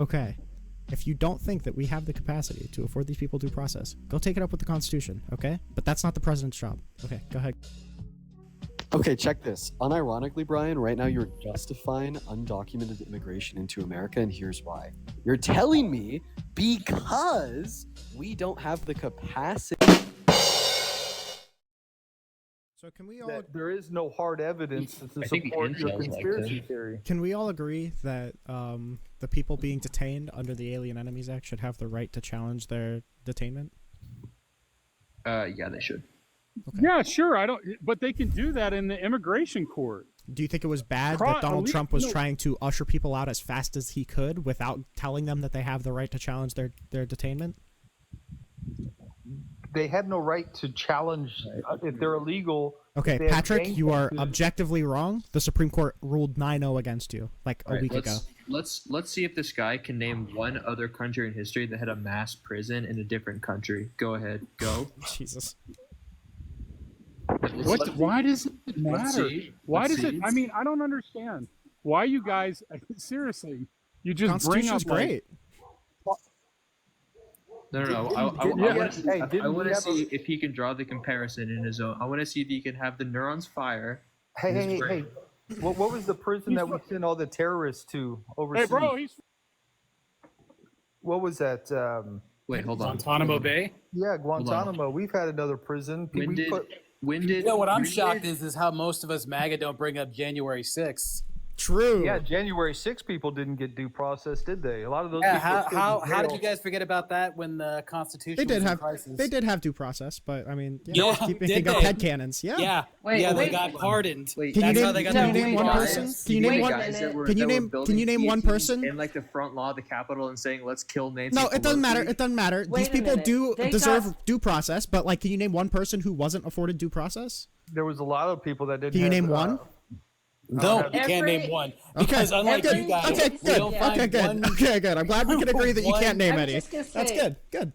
Okay. If you don't think that we have the capacity to afford these people due process, go take it up with the Constitution, okay? But that's not the president's job. Okay, go ahead. Okay, check this. Unironically, Brian, right now you're justifying undocumented immigration into America, and here's why. You're telling me because we don't have the capacity. So can we all That there is no hard evidence to support your conspiracy theory. Can we all agree that the people being detained under the Alien Enemies Act should have the right to challenge their detainment? Yeah, they should. Okay. Yeah, sure. But they can do that in the immigration court. Do you think it was bad that Donald Trump was trying to usher people out as fast as he could without telling them that they have the right to challenge their detainment? They have no right to challenge if they're illegal. Okay, Patrick, you are objectively wrong. The Supreme Court ruled 9-0 against you like a week ago. Let's see if this guy can name one other country in history that had a mass prison in a different country. Go ahead, go. Jesus. Why does it matter? Why does it? see. I mean, I don't understand. Why you guys? Seriously, you just bring up great. No. I want to see if he can draw the comparison in his own. I want to see if he can have the neurons fire. Hey. What was the prison that we sent all the terrorists to overseas? Hey, bro, what was that? Wait, hold on. Guantanamo Bay? Yeah, Guantanamo. We've had another prison. When did? You know what I'm shocked is how most of us MAGA don't bring up January 6th. True. Yeah, January 6 people didn't get due process, did they? A lot of those. Yeah, people how did you guys forget about that when the Constitution was in crisis? They did have due process, but I mean, keep did picking up they? headcanons. Yeah. They got pardoned. Wait, Can you That's how they got name one person? Can you name one? Can you name one person? In like the front law of the Capitol and saying, "Let's kill Nancy." No, it doesn't matter. Pelosi"? It doesn't matter. These people do deserve due process, but like, can you name one person who wasn't afforded due process? There was a lot of people that didn't. Can you name one? No, you can't name one. Because unlike you guys, okay, good. I'm glad we can agree that you can't name any. That's good.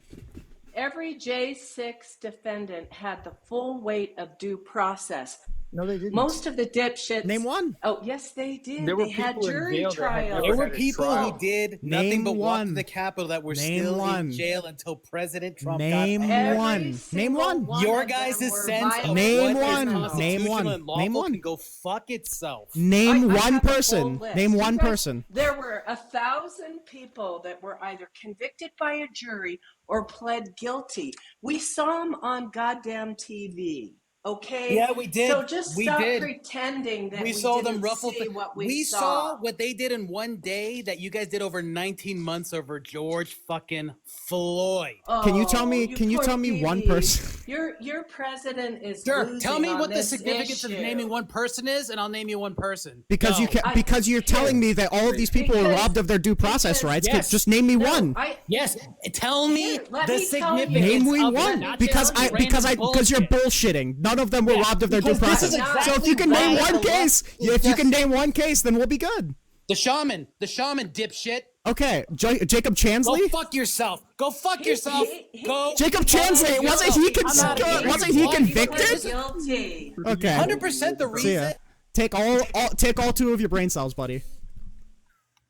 Every J6 defendant had the full weight of due process. No, they didn't. Most of the dipshits. Name one. Oh, yes, they did. There were They had people in jury jail that had trials. there were people who did nothing but walk one. to the Capitol that were Name still one. in jail until President Trump Name got one. Name one. Your guys' sense of Name what one. is Name constitutional one. and lawful Name one. can go fuck itself. Name I one have a person. full list. Name one You guys- person. There were 1,000 people that were either convicted by a jury or pled guilty. We saw them on goddamn TV. Okay. Yeah, we did. So just We stop did. pretending that We saw them didn't ruffle. see what we We saw. saw what they did in one day that you guys did over 19 months over George fucking Floyd. Can you tell me? Oh, Can you poor tell me one baby. person? Your president is Sure, losing tell me on what the this significance of issue. naming one person is, and I'll name you one person. Because Go. you can. Because you're telling me that all of these people were Because- robbed of their due process because- rights. Yes. Just name me No, one. Yes, tell me Here, let the me tell you. significance. Name me of it, one. not Because just random because you're bullshit. bullshitting. None of them were robbed of their due because this process. is exactly So if you can name why one the case, left if you can just- name one case, then we'll be good. The shaman, dipshit. Okay, Jacob Go Chansley. fuck yourself. Go fuck yourself. Go. Jacob fuck Chansley, wasn't he yourself. wasn't he convicted? Guilty. Okay. 100% the See ya. reason. Take all 2 of your brain cells, buddy.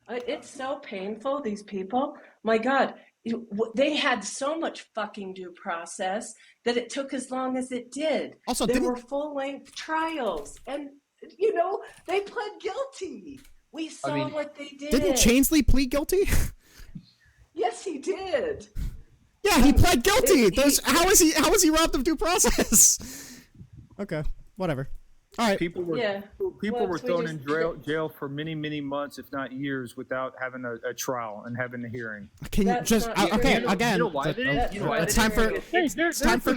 It's so painful, these people. My God, they had so much fucking due process that it took as long as it did. Also, there didn't- were full-length trials, and they pled guilty. We saw what they did. Didn't Chansley plead guilty? Yes, he did. Yeah, he pled guilty. How is he robbed of due process? Okay, whatever. All right. People were thrown in jail for many months, if not years, without having a trial and having a hearing. Can you That's just not okay true. again? You know why they did? You know why It's they time for did? it's time for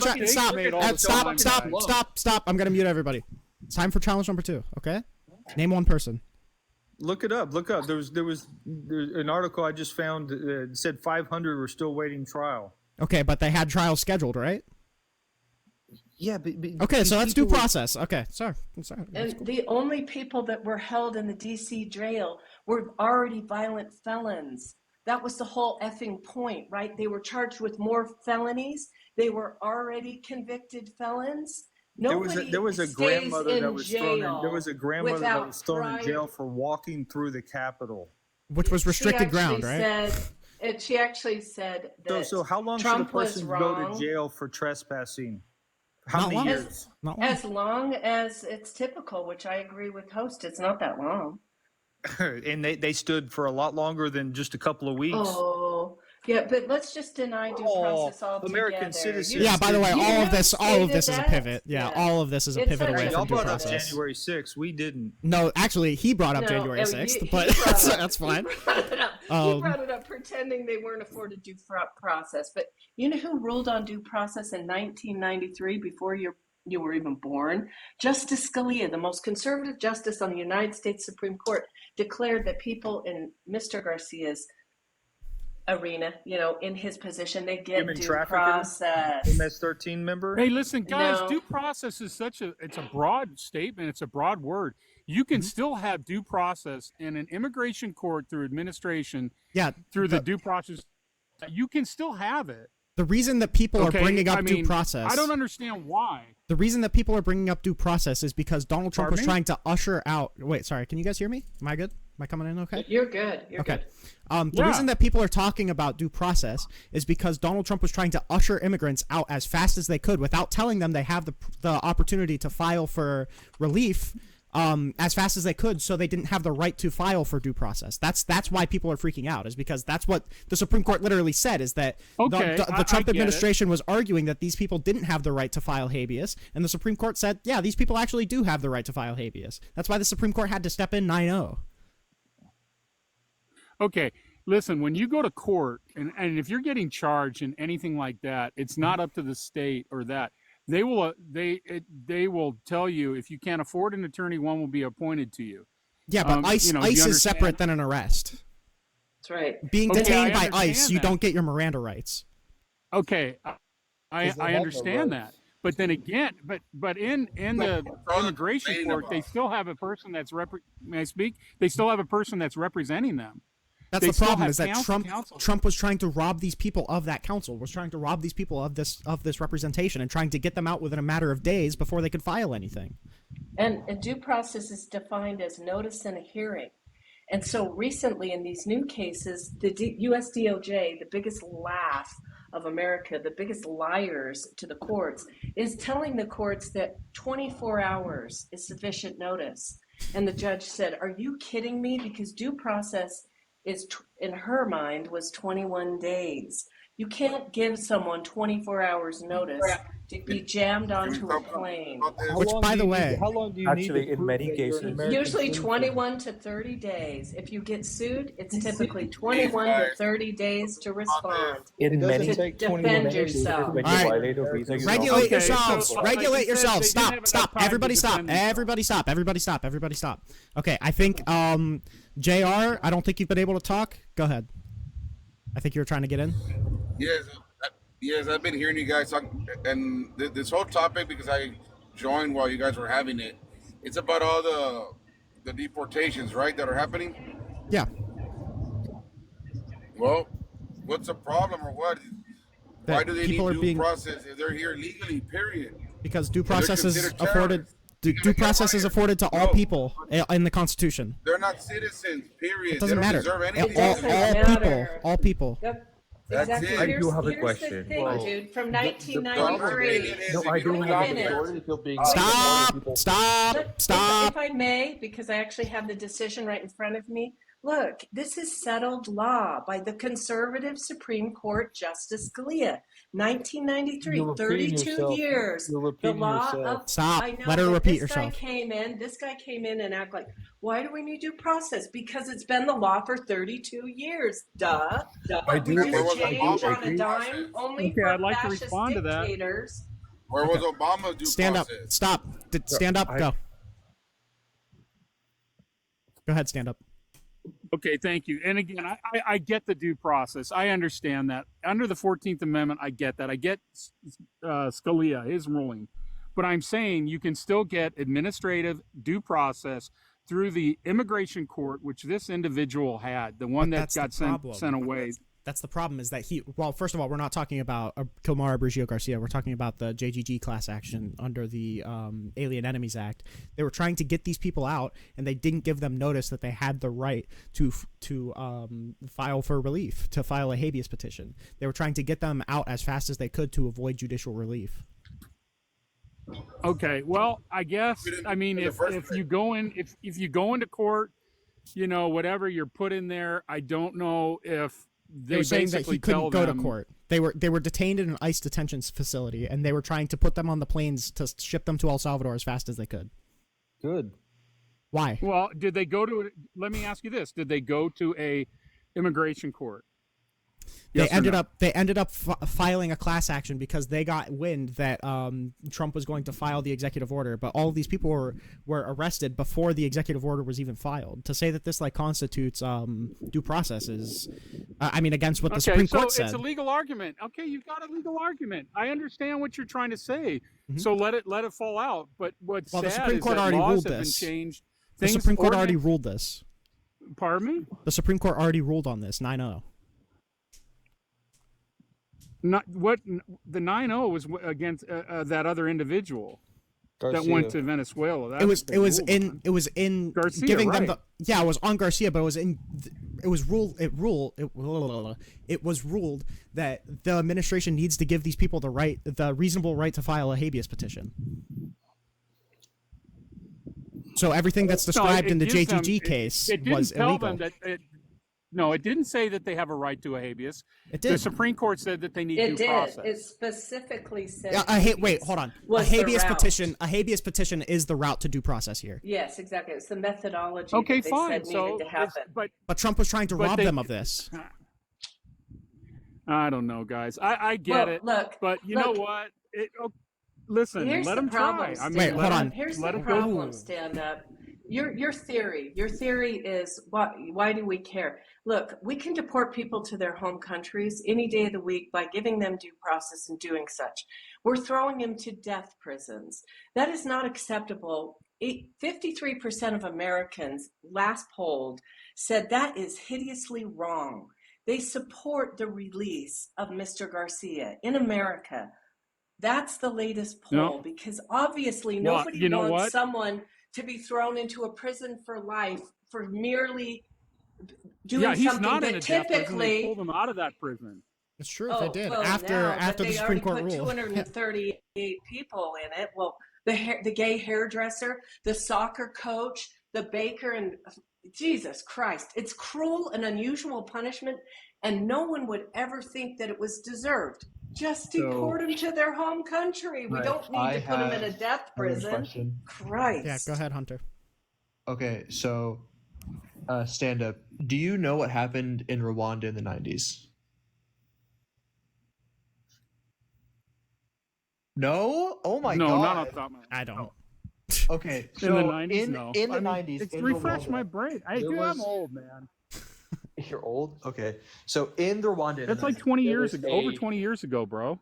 stop. I'm gonna mute everybody. It's time for challenge number 2. Okay, name one person. Look it up. There was an article I just found that said 500 were still waiting trial. Okay, but they had trials scheduled, right? Yeah, but okay, so that's due process. Okay, sorry. And the only people that were held in the DC jail were already violent felons. That was the whole effing point, right? They were charged with more felonies. They were already convicted felons. There was a grandmother that was thrown in. There was a grandmother that was thrown in jail for walking through the Capitol. Which was restricted She ground, actually right? she actually said that So how long Trump should a was person go wrong. to jail for trespassing? How Not many long. years? Not long. As long as it's typical, which I agree with Host, it's not that long. And they stood for a lot longer than just a couple of weeks. Oh, yeah, but let's just deny due process altogether. American citizens. Yeah, by the way, You all of this stated is a that? pivot. Yeah, all of this is a It's pivot such away a Y'all from due brought up process. January 6th. We didn't. No, actually, he brought up No, January he 6th, brought but it up. that's fine. He brought it up. He brought it up pretending they weren't afforded due process. But you know who ruled on due process in 1993 before you were even born? Justice Scalia, the most conservative justice on the United States Supreme Court, declared that people in Mr. Garcia's arena, in his position, they get Human due trafficking? process. MS-13 member? Hey, listen, guys, No. due process is it's a broad statement. It's a broad word. You can still have due process in an immigration court through administration, Yeah, through the due process. You can still have it. the reason that people are Okay, bringing up I due mean, process. I don't understand why. The reason that people are bringing up due process is because Donald Trump was Pardon me? trying to usher out. Wait, sorry. Can you guys hear me? Am I good? Am I coming in okay? You're good. You're Okay. good. The reason that people are talking about due process is because Donald Trump was trying to usher immigrants out as fast as they could without telling them they have the opportunity to file for relief as fast as they could, so they didn't have the right to file for due process. That's why people are freaking out, is because that's what the Supreme Court literally said, is that Okay, the Trump get it. administration was arguing that these people didn't have the right to file habeas, and the Supreme Court said, yeah, these people actually do have the right to file habeas. That's why the Supreme Court had to step in 9-0. Okay, listen, when you go to court, and if you're getting charged in anything like that, it's not up to the state or that. They will tell you, if you can't afford an attorney, one will be appointed to you. Yeah, but ICE do you is understand? separate than an arrest. That's right. Being Okay, detained I by ICE, understand you that. don't get your Miranda rights. Okay, I understand that. But then again, but in the immigration court, they still have a person that's may I speak? They still have a person that's representing them. That's They the still problem, have is that counsel. Trump was trying to rob these people of that counsel, was trying to rob these people of this representation, and trying to get them out within a matter of days before they could file anything. And due process is defined as notice and a hearing. And so recently in these new cases, the US DOJ, the biggest laugh of America, the biggest liars to the courts, is telling the courts that 24 hours is sufficient notice. And the judge said, are you kidding me? Because due process is, in her mind, was 21 days. You can't give someone 24 hours notice to be jammed onto a plane. Which, by the way, how long do you need Actually, to in prove many that you're an cases- American Usually citizen? 21 to 30 days. If you get sued, it's typically 21 to 30 days to respond. In doesn't many take Defend 21 days. yourself. when you All right. violate a visa, you Regulate Okay, yourselves. so, like Regulate you said, yourselves. they didn't have Stop. enough time to Everybody stop. defend themselves. Everybody stop. Everybody stop. Everybody stop. Okay, I think JR, I don't think you've been able to talk. Go ahead. I think you were trying to get in. Yes, I've been hearing you guys talk, and this whole topic, because I joined while you guys were having it. It's about all the deportations, right, that are happening. Yeah. Well, what's the problem, or what? Why That do they people need are due being- process if they're here legally? Period. Because due They're process is considered afforded. terrorists. Due process is afforded to all No. people in the Constitution. They're not citizens. Period. It doesn't they don't matter. deserve It anything. doesn't matter. All people. Yep. That's Exactly. it. I do have a Here's question. the thing, Well, dude. From The problem 1993. is No, if I you do don't have have a it, minute. Stop. If I may, because I actually have the decision right in front of me. Look, this is settled law by the conservative Supreme Court Justice Scalia. 1993, You're repeating 32 yourself. years. You're The repeating law yourself. of Stop. I know, Let her but repeat this herself. guy came in and act like, why do we need due process? Because it's been the law for 32 years. Duh. I We do- just I change on agree. a dime only Okay, for I'd like to fascist respond to that. dictators. where was Obama's due Stand up. process? Stop. Stand up. Go. Go ahead. Stand up. Okay, thank you. And again, I get the due process. I understand that. Under the 14th Amendment, I get that. I get Scalia, his ruling. But I'm saying you can still get administrative due process through the immigration court, which this individual had, the one But that that's the got problem. sent away. That's the problem, is that first of all, we're not talking about Kilmar Brigio Garcia. We're talking about the JGG class action under the Alien Enemies Act. They were trying to get these people out, and they didn't give them notice that they had the right to file for relief, to file a habeas petition. They were trying to get them out as fast as they could to avoid judicial relief. Okay, well, I guess, I mean, if you go into court, you know, whatever you're put in there, I don't know if they were saying that he couldn't go to court. They were detained in an ICE detention facility, and they were trying to put them on the planes to ship them to El Salvador as fast as they could. Good. Why? Well, did they go to? Let me ask you this: did they go to a immigration court? Yes, they ended up filing a class action because they got wind that Trump was going to file the executive order, but all of these people were arrested before the executive order was even filed. To say that this constitutes due process is, I mean, against what the Supreme Court said. It's a legal argument. Okay, you've got a legal argument. I understand what you're trying to say. Mm-hmm. So let it fall out. But what's sad the Supreme Court is that already laws ruled have this. been changed. The Supreme Court already ruled this. Pardon me? The Supreme Court already ruled on this 9-0. Not what the 9-0 was against that other individual Garcia. That went to Venezuela. It was in Garcia, giving right. them it was on Garcia, but it was ruled that the administration needs to give these people the reasonable right to file a habeas petition. So everything that's described in the JGG case was illegal. No, it didn't say that they have a right to a habeas. It did. The Supreme Court said that they need due process. It specifically said. Wait, hold on. A habeas petition is the route to due process here. Yes, exactly. It's the methodology. Okay, that they fine. said needed to happen. But Trump was trying to rob them of this. I don't know, guys. I get it. Look, but you know what? Listen, let them try. Wait, hold on. Here's the problem. Stand up. Your theory is why do we care? Look, we can deport people to their home countries any day of the week by giving them due process and doing such. We're throwing them to death prisons. That is not acceptable. 53% of Americans, last polled, said that is hideously wrong. They support the release of Mr. Garcia in America. That's the latest poll, because obviously nobody wants someone to be thrown into a prison for life for merely doing something that typically they pulled him out of that prison. It's true, they did after the Supreme Court ruled. 238 people in it. Well, the gay hairdresser, the soccer coach, the baker, and Jesus Christ, it's cruel and unusual punishment, and no one would ever think that it was deserved. Just deport them to their home country. We don't need to put them in a death prison. Christ. Yeah, go ahead, Hunter. Okay, so stand up. Do you know what happened in Rwanda in the 90s? No? Oh my God. No, not off the top of my head. I don't. Okay, so in the 90s, in the 90s, refresh my brain. I'm old, man. You're old? Okay. So in the Rwanda... That's like 20 years ago. Over 20 years ago, bro.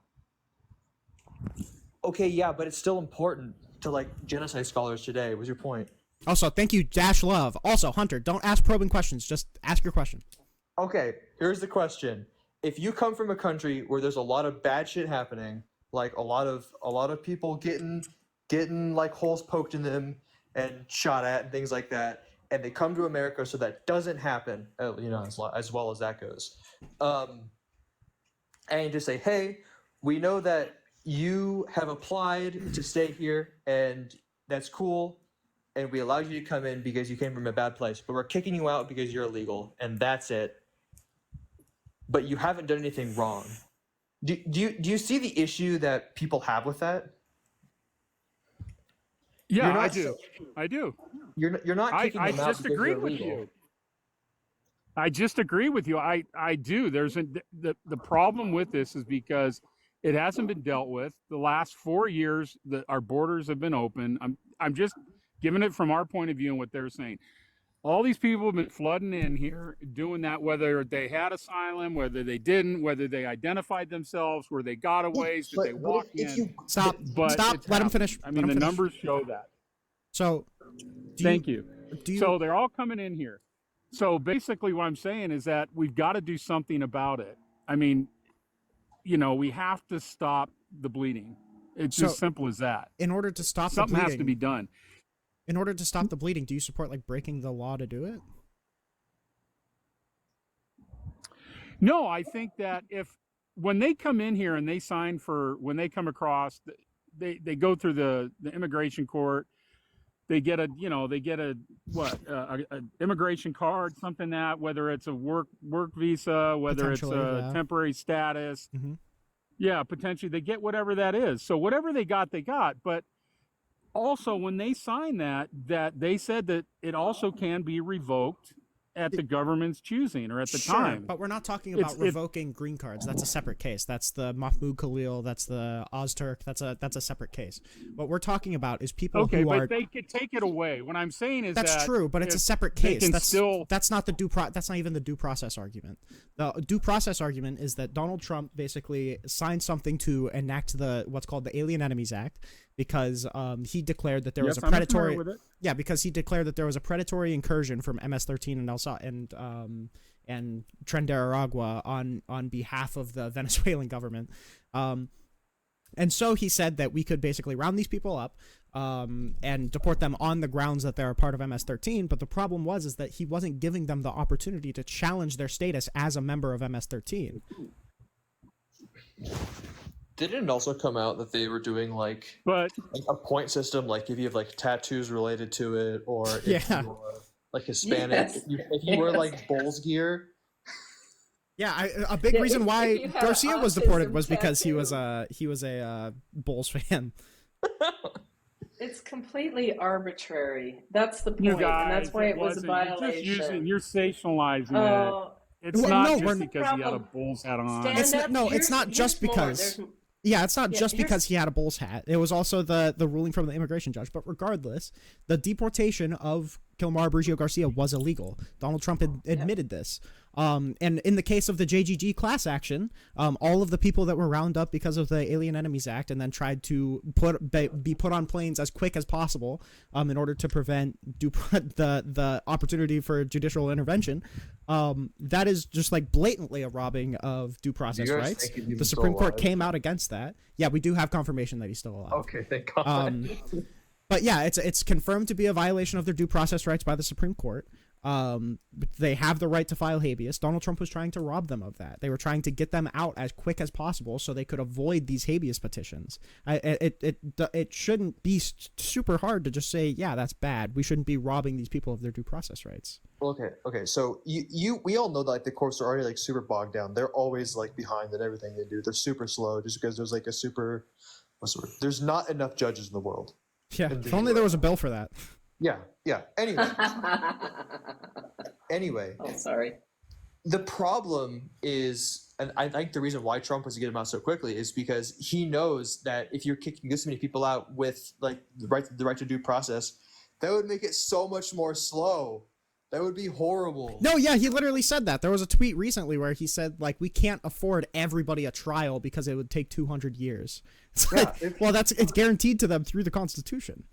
Okay, yeah, but it's still important to genocide scholars today, was your point. Also, thank you, Dash Love. Also, Hunter, don't ask probing questions. Just ask your question. Okay, here's the question. If you come from a country where there's a lot of bad shit happening, like a lot of people getting holes poked in them and shot at and things like that, and they come to America so that doesn't happen, as well as that goes. And you just say, hey, we know that you have applied to stay here, and that's cool, and we allowed you to come in because you came from a bad place, but we're kicking you out because you're illegal, and that's it. But you haven't done anything wrong. Do you see the issue that people have with that? Yeah, I do. I do. You're not kicking them out just because agreed you're with illegal. you. I just agree with you. I do. There's the problem with this is because it hasn't been dealt with. The last 4 years that our borders have been open. I'm just giving it from our point of view and what they're saying. All these people have been flooding in here, doing that, whether they had asylum, whether they didn't, whether they identified themselves, where they got away, did they walk in. Stop. Let him finish. I mean, the numbers show that. So, Thank you. So they're all coming in here. So basically what I'm saying is that we've got to do something about it. I mean, we have to stop the bleeding. It's So, as simple as that. In order to stop Something the has to be bleeding, done. in order to stop the bleeding, do you support like breaking the law to do it? No, I think that when they come in here and they sign when they come across, they go through the immigration court, they get a immigration card, something that, whether it's a work visa, whether it's a temporary status, potentially they get whatever that is. So whatever they got, but also when they sign that they said that it also can be revoked at the government's choosing or at the time. But we're not talking about revoking green cards. That's a separate case. That's the Mahmoud Khalil. That's the Ozturk. That's a separate case. What we're talking about is people who are. Okay, but they could take it away. What I'm saying is that's true, but it's a separate case. That's not the that's not even the due process argument. The due process argument is that Donald Trump basically signed something to enact what's called the Alien Enemies Act because he declared that there was a predatory. Yeah, because he declared that there was a predatory incursion from MS-13 and Tren de Aragua on behalf of the Venezuelan government. And so he said that we could basically round these people up and deport them on the grounds that they're a part of MS-13. But the problem is that he wasn't giving them the opportunity to challenge their status as a member of MS-13. Didn't it also come out that they were doing like a point system, like if you have like tattoos related to it, or if you are like Hispanic, if you wear like Bulls gear? Yeah, a big reason why Garcia was deported was because he was a Bulls fan. It's completely arbitrary. That's the point, and that's why it was a violation. You're sensationalizing it. It's not just because he had a Bulls hat on. It's not just because. Yeah, it's not just because he had a Bulls hat. It was also the ruling from the immigration judge. But regardless, the deportation of Kilmar Brigio Garcia was illegal. Donald Trump admitted this. And in the case of the JGG class action, all of the people that were rounded up because of the Alien Enemies Act and then tried to be put on planes as quick as possible in order to prevent the opportunity for judicial intervention, that is just like blatantly a robbing of due process rights. The Supreme Court came out against that. Yeah, we do have confirmation that he's still alive. Okay, thank God. But yeah, it's confirmed to be a violation of their due process rights by the Supreme Court. They have the right to file habeas. Donald Trump was trying to rob them of that. They were trying to get them out as quick as possible so they could avoid these habeas petitions. It shouldn't be super hard to just say, yeah, that's bad. We shouldn't be robbing these people of their due process rights. Okay. So we all know that like the courts are already like super bogged down. They're always like behind in everything they do. They're super slow just because there's like there's not enough judges in the world. Yeah, if only there was a bill for that. Yeah. Anyway. Oh, sorry. The problem is, and I think the reason why Trump was to get him out so quickly is because he knows that if you're kicking this many people out with like the right to due process, that would make it so much more slow. That would be horrible. No, yeah, he literally said that. There was a tweet recently where he said, like, we can't afford everybody a trial because it would take 200 years. It's it's guaranteed to them through the Constitution.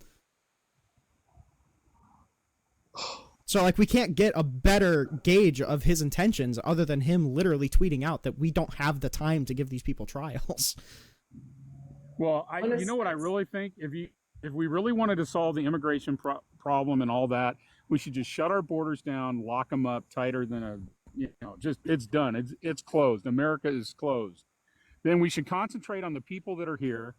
So, like, we can't get a better gauge of his intentions other than him literally tweeting out that we don't have the time to give these people trials. Well, you know what I really think? If we really wanted to solve the immigration problem and all that, we should just shut our borders down, lock them up tighter than it's done. It's closed. America is closed. Then we should concentrate on the people that are here,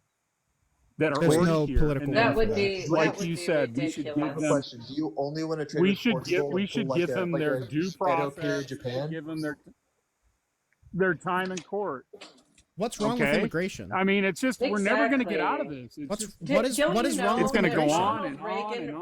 that are already here. Political that would be like you said. Ridiculous. We should give them. Question: do you only want to trade? We should give them their due process. Japan? Give them their time in court. What's wrong with immigration? I mean, it's just we're never going to get out of this. What is wrong? It's going to go on and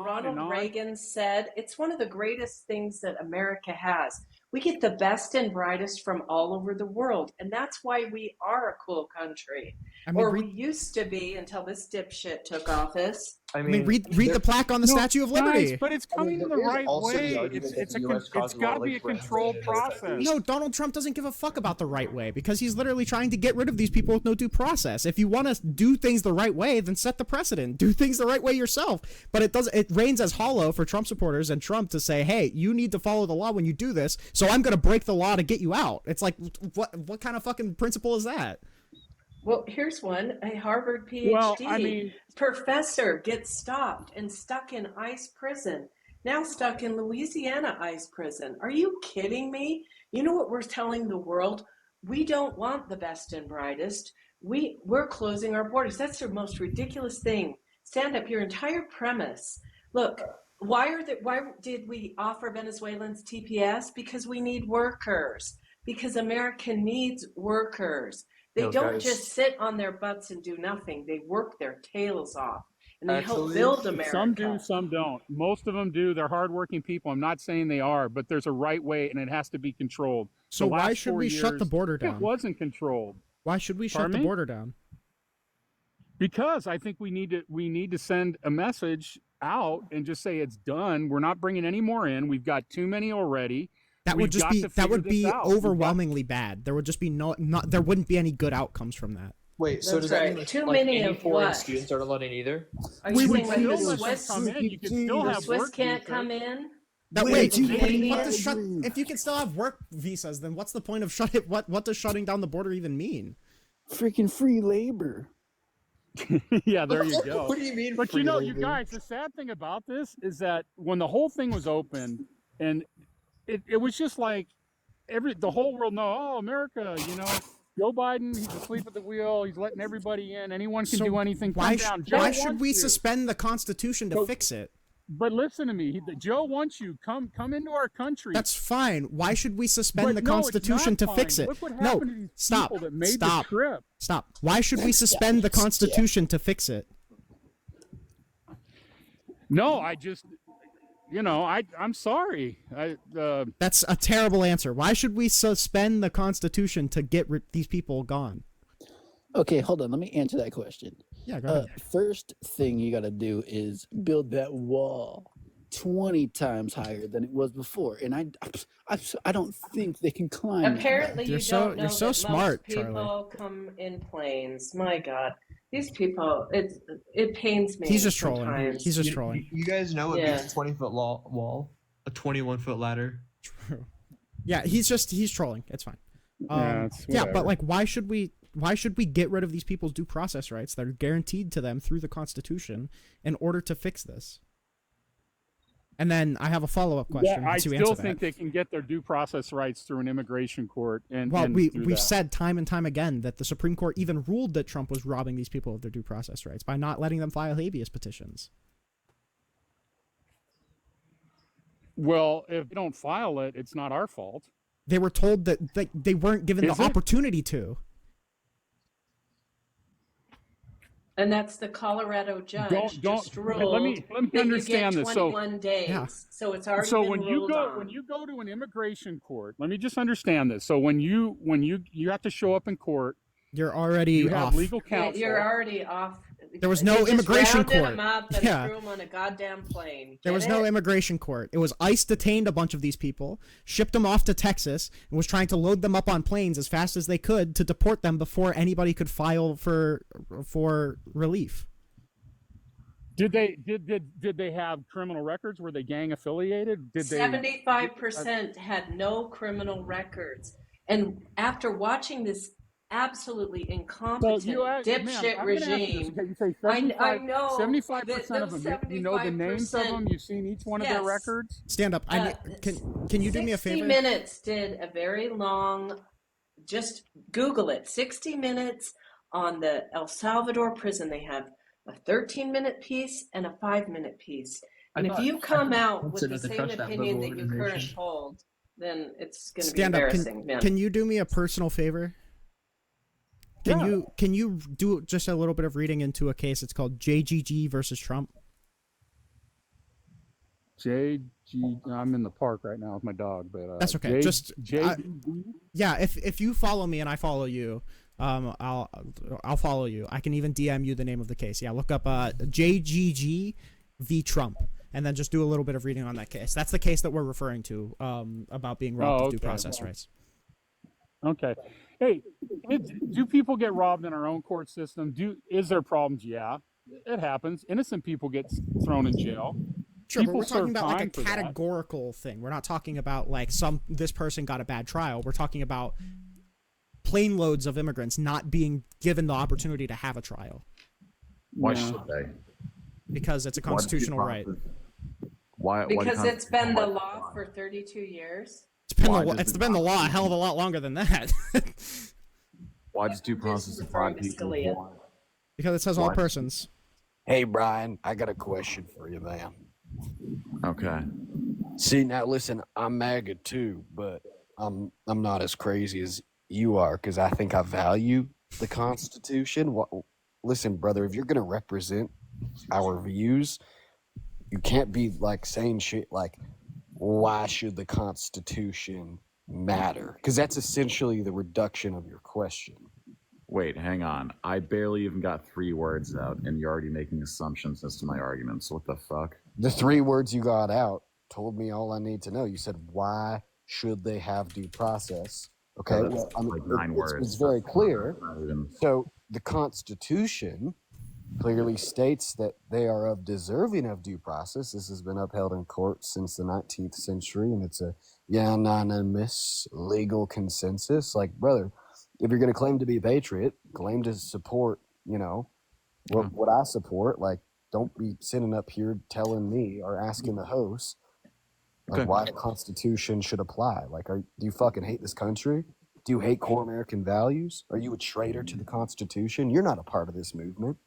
Ronald Reagan said it's one of the greatest things that America has. We get the best and brightest from all over the world, and that's why we are a cool country. We used to be until this dipshit took office. I I mean, read there- the plaque on the Statue of Liberty. Guys, but it's coming in the there is right also the way. argument that It's the US caused a lot got to of, be a like, friends controlled in those countries. process. No, Donald Trump doesn't give a fuck about the right way because he's literally trying to get rid of these people with no due process. If you want to do things the right way, then set the precedent. Do things the right way yourself. But it reigns as hollow for Trump supporters and Trump to say, "Hey, you need to follow the law when you do this, so I'm going to break the law to get you out." It's like, what kind of fucking principle is that? Well, here's one. A Harvard PhD Well, I mean, professor gets stopped and stuck in ICE prison. Now stuck in Louisiana ICE prison. Are you kidding me? You know what we're telling the world? We don't want the best and brightest. We're closing our borders. That's the most ridiculous thing. Stand up. Your entire premise. Look, why did we offer Venezuelans TPS? Because we need workers. Because America needs workers. They don't guys. just sit on their butts and do nothing. They work their tails off, and they help Actually, build America. some do, some don't. Most of them do. They're hardworking people. I'm not saying they are, but there's a right way, and it has to be controlled. So The why last should 4 we shut the years, border It down? wasn't controlled Why should we shut Pardon the me? border down? because I think we need to send a message out and just say it's done. We're not bringing any more in. We've got too many already. That We've would just got be to figure this out. We've got- overwhelmingly bad. There would just be not there wouldn't be any good outcomes from that. Wait, so That's does that right. mean Too like many any of foreign what? students aren't allowed in either? Are We you would saying like still the let them Swiss? come in. You can still The have Swiss work can't visas. come in. That Wait, way, the what Canadians? if you can still have work visas, then what's the point of shutting? What does shutting down the border even mean? Freaking free labor. Yeah, there you go. What do you mean? But free you know, you labor? guys, the sad thing about this is that when the whole thing was open, and it was just like the whole world know, oh, America, Joe Biden, he's asleep at the wheel, he's letting everybody in, anyone can So do anything. Why, Calm down. Joe why should wants we you. suspend the Constitution to So- fix it? But listen to me, Joe wants you. Come into our country. That's fine. Why should we suspend But the no, it's Constitution not to fine. fix it? Look what No, happened to these stop, people that made stop, the trip. stop. Why should we suspend the Constitution to fix it? No, I just, I'm sorry. That's a terrible answer. Why should we suspend the Constitution to get these people gone? Okay, hold on. Let me answer that question. Yeah, go ahead. First thing you got to do is build that wall 20 times higher than it was before, and I don't think they can climb that. Apparently, You're you so- don't know you're so that smart, most people Charlie. come in planes. My God, these people, it pains me. He's just trolling. sometimes. He's just trolling. You guys know it Yeah. beats a 20-foot wall, a 21-foot ladder. True. Yeah, he's trolling. It's fine. It's Yeah, but whatever. like, why should we get rid of these people's due process rights that are guaranteed to them through the Constitution in order to fix this? And then I have a follow-up question. Yeah, I to still answer think that. they can get their due process rights through an immigration court. And Well, and we've do that. said time and time again that the Supreme Court even ruled that Trump was robbing these people of their due process rights by not letting them file habeas petitions. Well, if they don't file it, it's not our fault. They were told that they weren't given Is the it? opportunity to. And that's the Colorado judge just ruled let me that you understand get this. So 21 days. Yeah. So it's already so been when you ruled go on. when you go to an immigration court, let me just understand this. So when you have to show up in court, You're already you have off. legal Yeah, counsel. you're already off. There was They no just immigration rounded court. Them up and Yeah. threw them on a goddamn plane. There Get was no it? immigration court. It was ICE detained a bunch of these people, shipped them off to Texas, and was trying to load them up on planes as fast as they could to deport them before anybody could file for relief. Did they have criminal records? Were they gang affiliated? Did they? 75% had no criminal records. And after watching this absolutely incompetent dipshit regime, You say I know 75% of that them. You know the names of 75%. them. You've seen each one of their Yes. records. Stand up. Can you do me a 60 favor? Minutes did a very long, just Google it, 60 Minutes on the El Salvador prison. They have a 13-minute piece and a 5-minute piece. And if you come out with consider the the same crush that opinion level that of you currently information. hold, then it's going to be Stand up. embarrassing, man. Can you do me a personal favor? Can you do just a little bit of reading into a case? It's called JGG versus Trump. I'm in the park right now with my dog, but That's okay. JGG. Yeah, if you follow me and I follow you, I'll follow you. I can even DM you the name of the case. Yeah, look up JGG v. Trump, and then just do a little bit of reading on that case. That's the case that we're referring to about being robbed of due process rights. Okay. Hey, do people get robbed in our own court system? Is there problems? Yeah, it happens. Innocent people get thrown in jail. Sure, People but we're talking serve about like time a for that. categorical thing. We're not talking about like this person got a bad trial. We're talking about plane loads of immigrants not being given the opportunity to have a trial. Why should they? Because it's a constitutional right. Because it's been the law for 32 years. It's been the law a hell of a lot longer than that. Why does due process apply to people? Because it says all persons. Hey, Brian, I got a question for you, man. Okay. See, now listen, I'm MAGA too, but I'm not as crazy as you are because I think I value the Constitution. Listen, brother, if you're gonna represent our views, you can't be like saying shit like, "Why should the Constitution matter?" Because that's essentially the reduction of your question. Wait, hang on. I barely even got 3 words out, and you're already making assumptions as to my arguments. What the fuck? The 3 words you got out told me all I need to know. You said, "Why should they have due process?" Okay, well, like 9 words. It's very clear. So the Constitution clearly states that they are deserving of due process. This has been upheld in court since the 19th century, and it's a unanimous legal consensus. Like, brother, if you're going to claim to be a patriot, claim to support, what I support, like, don't be sitting up here telling me or asking the host why the Constitution should apply. Like, do you fucking hate this country? Do you hate core American values? Are you a traitor to the Constitution? You're not a part of this movement.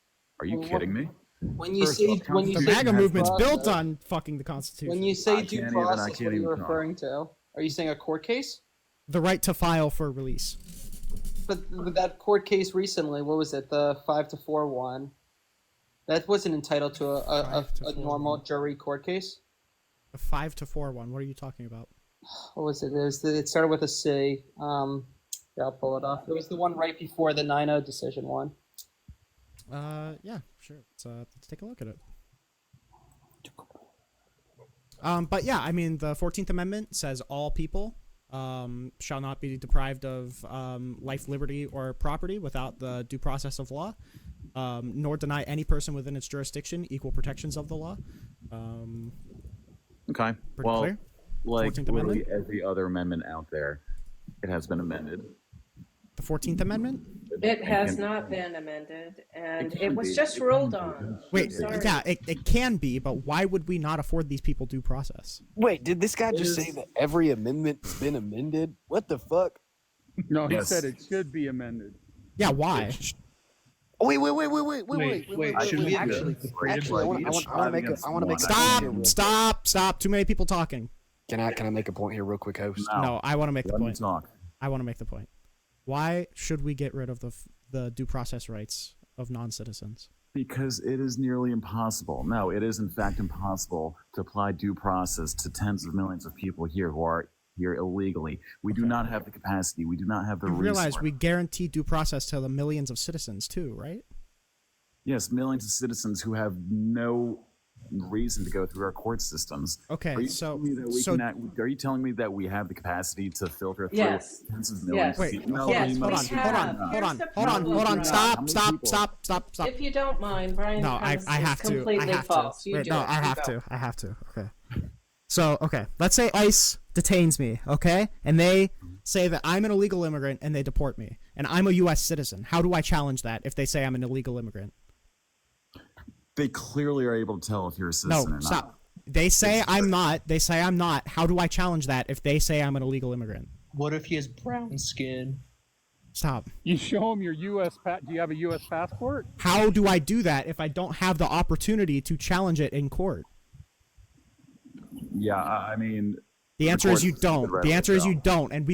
Are you kidding me? When you say The MAGA movement's built on fucking the Constitution. When you say due process, what are you referring to? Are you saying a court case? The right to file for release. But that court case recently, what was it? The 5-4 one. That wasn't entitled to a normal jury court case. A 5-4 one. What are you talking about? What was it? It started with a C. I'll pull it off. It was the one right before the 9-0 decision one. Yeah, sure. Let's take a look at it. But yeah, I mean, the 14th Amendment says all people shall not be deprived of life, liberty, or property without the due process of law, nor deny any person within its jurisdiction equal protections of the law. Okay. Pretty clear? Like 14th literally Amendment? every other amendment out there, it has been amended. The 14th Amendment? It has not been amended, and it was just ruled on. Wait, yeah, it can be, but why would we not afford these people due process? Wait, did this guy just say that every amendment's been amended? What the fuck? No, he said it should be amended. Yeah, why? Wait. Should Actually, I want to make. Stop! Too many people talking. Can I make a point here, real quick, host? No, I want to make the point. Talk. I want to make the point. Why should we get rid of the due process rights of non-citizens? Because it is nearly impossible. No, it is in fact impossible to apply due process to tens of millions of people here who are here illegally. We do not have the capacity. We do not have the resources. You realize we guarantee due process to the millions of citizens too, right? Yes, millions of citizens who have no reason to go through our court systems. Okay, are you telling me that we have the capacity to filter through tens of millions of people? Hold on. Stop. If you don't mind, Brian. No, I have to. Completely false. I have to. Okay. So, let's say ICE detains me, okay? And they say that I'm an illegal immigrant and they deport me. And I'm a U.S. citizen. How do I challenge that if they say I'm an illegal immigrant? They clearly are able to tell if you're a citizen or not. No, stop. They say I'm not. How do I challenge that if they say I'm an illegal immigrant? What if he has brown skin? Stop. You show him your U.S. Do you have a U.S. passport? How do I do that if I don't have the opportunity to challenge it in court? Yeah, I mean... The answer is you don't. The answer is you don't, and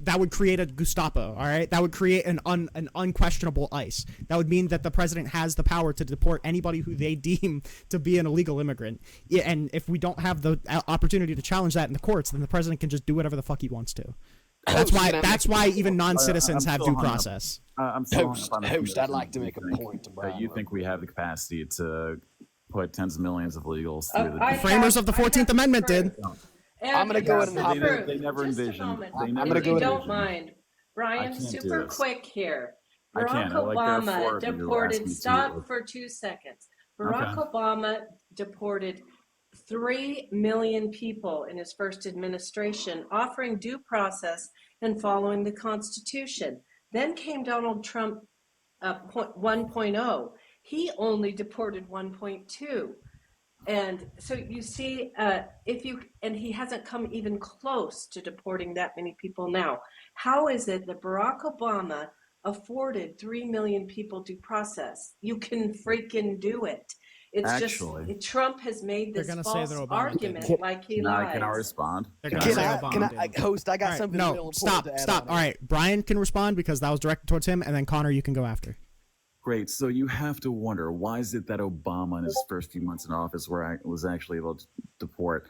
that would create a Gestapo, all right? That would create an unquestionable ICE. That would mean that the president has the power to deport anybody who they deem to be an illegal immigrant. Yeah, and if we don't have the opportunity to challenge that in the courts, then the president can just do whatever the fuck he wants to. That's why even non-citizens have due process. I'm still Host, I'd like to make a point to Brian. You think we have the capacity to put tens of millions of illegals through the framers of the 14th Amendment did. I'm going to go ahead and they never envisioned. I'm going to go ahead and don't mind. Brian, super quick here. Barack Like Obama deported, stop for 2 seconds. Barack Obama deported 3 million people in his first administration, offering due process and following the Constitution. Then came Donald Trump 1.0. He only deported 1.2. And so you see, and he hasn't come even close to deporting that many people now. How is it that Barack Obama afforded 3 million people due process? You can freaking do it. It's actually, just Trump has made this false argument like he lies. Can I respond? Can I host? I got something. No, stop. All right, Brian can respond because that was directed towards him, and then Connor, you can go after. Great. So you have to wonder, why is it that Obama in his first few months in office was actually able to deport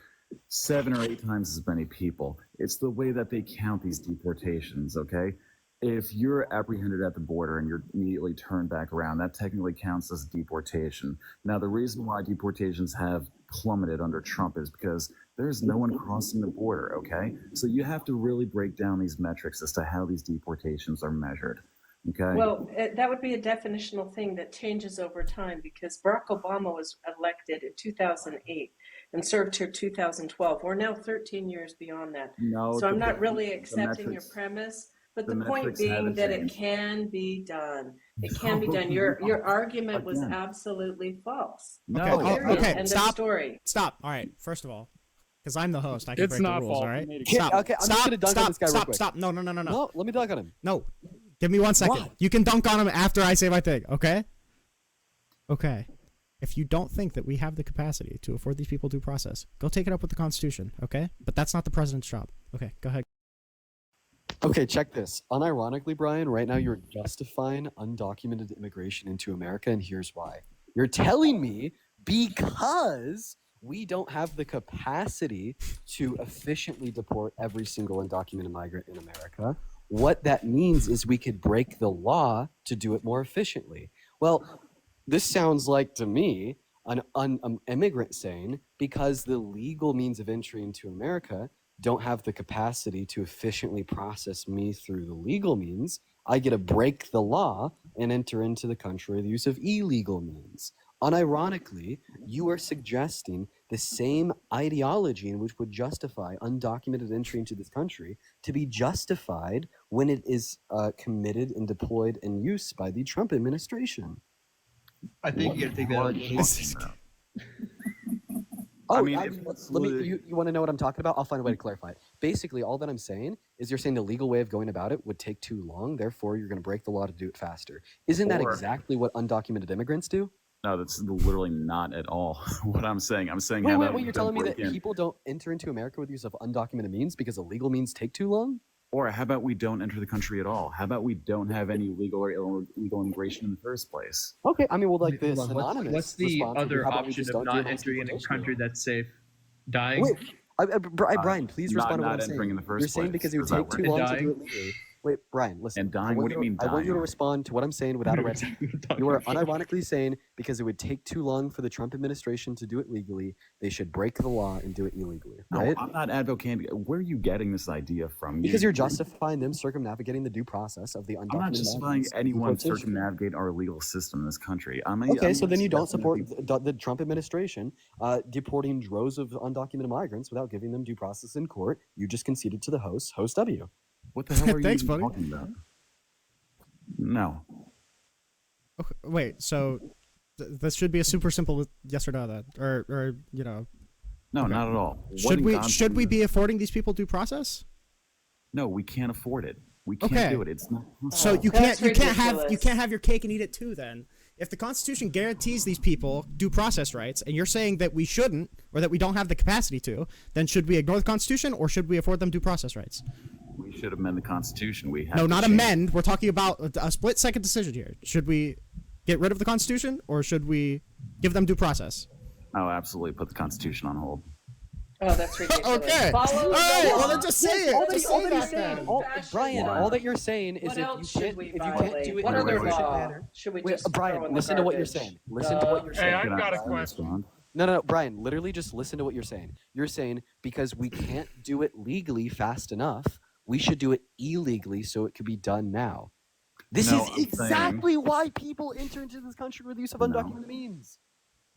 7 or 8 times as many people? It's the way that they count these deportations, okay? If you're apprehended at the border and you're immediately turned back around, that technically counts as deportation. Now, the reason why deportations have plummeted under Trump is because there's no one crossing the border, okay? So you have to really break down these metrics as to how these deportations are measured. Okay. Well, that would be a definitional thing that changes over time because Barack Obama was elected in 2008 and served till 2012. We're now 13 years beyond that. No, so I'm not really accepting your premise, but the point being that it can be done. It can be done. Your argument was absolutely false. No. Okay. End Stop. of story. Stop. All right. First of all, because I'm the host, I can It's break not the rules. false. All right. Stop. Okay. I'm just gonna dunk on this guy real quick. Stop. No. No, let me dunk on him. No. Give me 1 second. Why? You can dunk on him after I say my thing, okay? Okay. If you don't think that we have the capacity to afford these people due process, go take it up with the Constitution, okay? But that's not the president's job. Okay, go ahead. Okay, check this. Unironically, Brian, right now you're justifying undocumented immigration into America, and here's why. You're telling me because we don't have the capacity to efficiently deport every single undocumented migrant in America. What that means is we could break the law to do it more efficiently. Well, this sounds like to me an immigrant saying because the legal means of entry into America don't have the capacity to efficiently process me through the legal means, I get to break the law and enter into the country with the use of illegal means. Unironically, you are suggesting the same ideology in which would justify undocumented entry into this country to be justified when it is committed and deployed in use by the Trump administration. I think you got to take that out of context. Oh, I mean, let me. You want to know what I'm talking about? I'll find a way to clarify it. Basically, all that I'm saying is you're saying the legal way of going about it would take too long. Therefore, you're going to break the law to do it faster. Isn't that exactly what undocumented immigrants do? No, that's literally not at all what I'm saying. I'm saying wait, you're telling me that people don't enter into America with use of undocumented means because illegal means take too long? Or how about we don't enter the country at all? How about we don't have any legal or illegal immigration in the first place? Okay, I mean, well, like this anonymous. What's the other option of not entering in a country that's safe? Dying? Wait, Brian, please respond to what I'm saying. In the first You're saying place. because it would take too long to do it legally. Wait, Brian, listen. And dying? What do you mean dying? I want you to respond to what I'm saying without a red flag. You are unironically saying because it would take too long for the Trump administration to do it legally, they should break the law and do it illegally, right? No, I'm not advocating. Where are you getting this idea from? Because you're justifying them circumnavigating the due process of the undocumented. I'm not justifying anyone circumnavigate our legal system in this country. So then you don't support the Trump administration deporting droves of undocumented migrants without giving them due process in court. You just conceded to the host W. What the hell are Thanks, you buddy. talking about? No. Okay, wait, so this should be a super simple yes or no then, or you know. No, okay. Not at all. Should we be affording these people due process? No, we can't afford it. We can't do it. It's not. So you can't have your cake and eat it too then. If the Constitution guarantees these people due process rights, and you're saying that we shouldn't, or that we don't have the capacity to, then should we ignore the Constitution, or should we afford them due process rights? We should amend the Constitution. Amend. We're talking about a split-second decision here. Should we get rid of the Constitution, or should we give them due process? Oh, absolutely. Put the Constitution on hold. Oh, that's ridiculous. Okay. Follow All the right. law. Well, then just say it. All that, Just all say that he's that saying, then. Brian, all that you're saying is What if else you should can't, we if you can't do violate? it What in other an efficient law manner. should we Wait, just throw Brian, in the listen to what you're garbage? saying. Listen to what you're Hey, saying. I've Can got a I question. respond? No, Brian, literally just listen to what you're saying. You're saying because we can't do it legally fast enough, we should do it illegally so it could be done now. This No, is I'm exactly why people enter into this country with the use of No. undocumented means.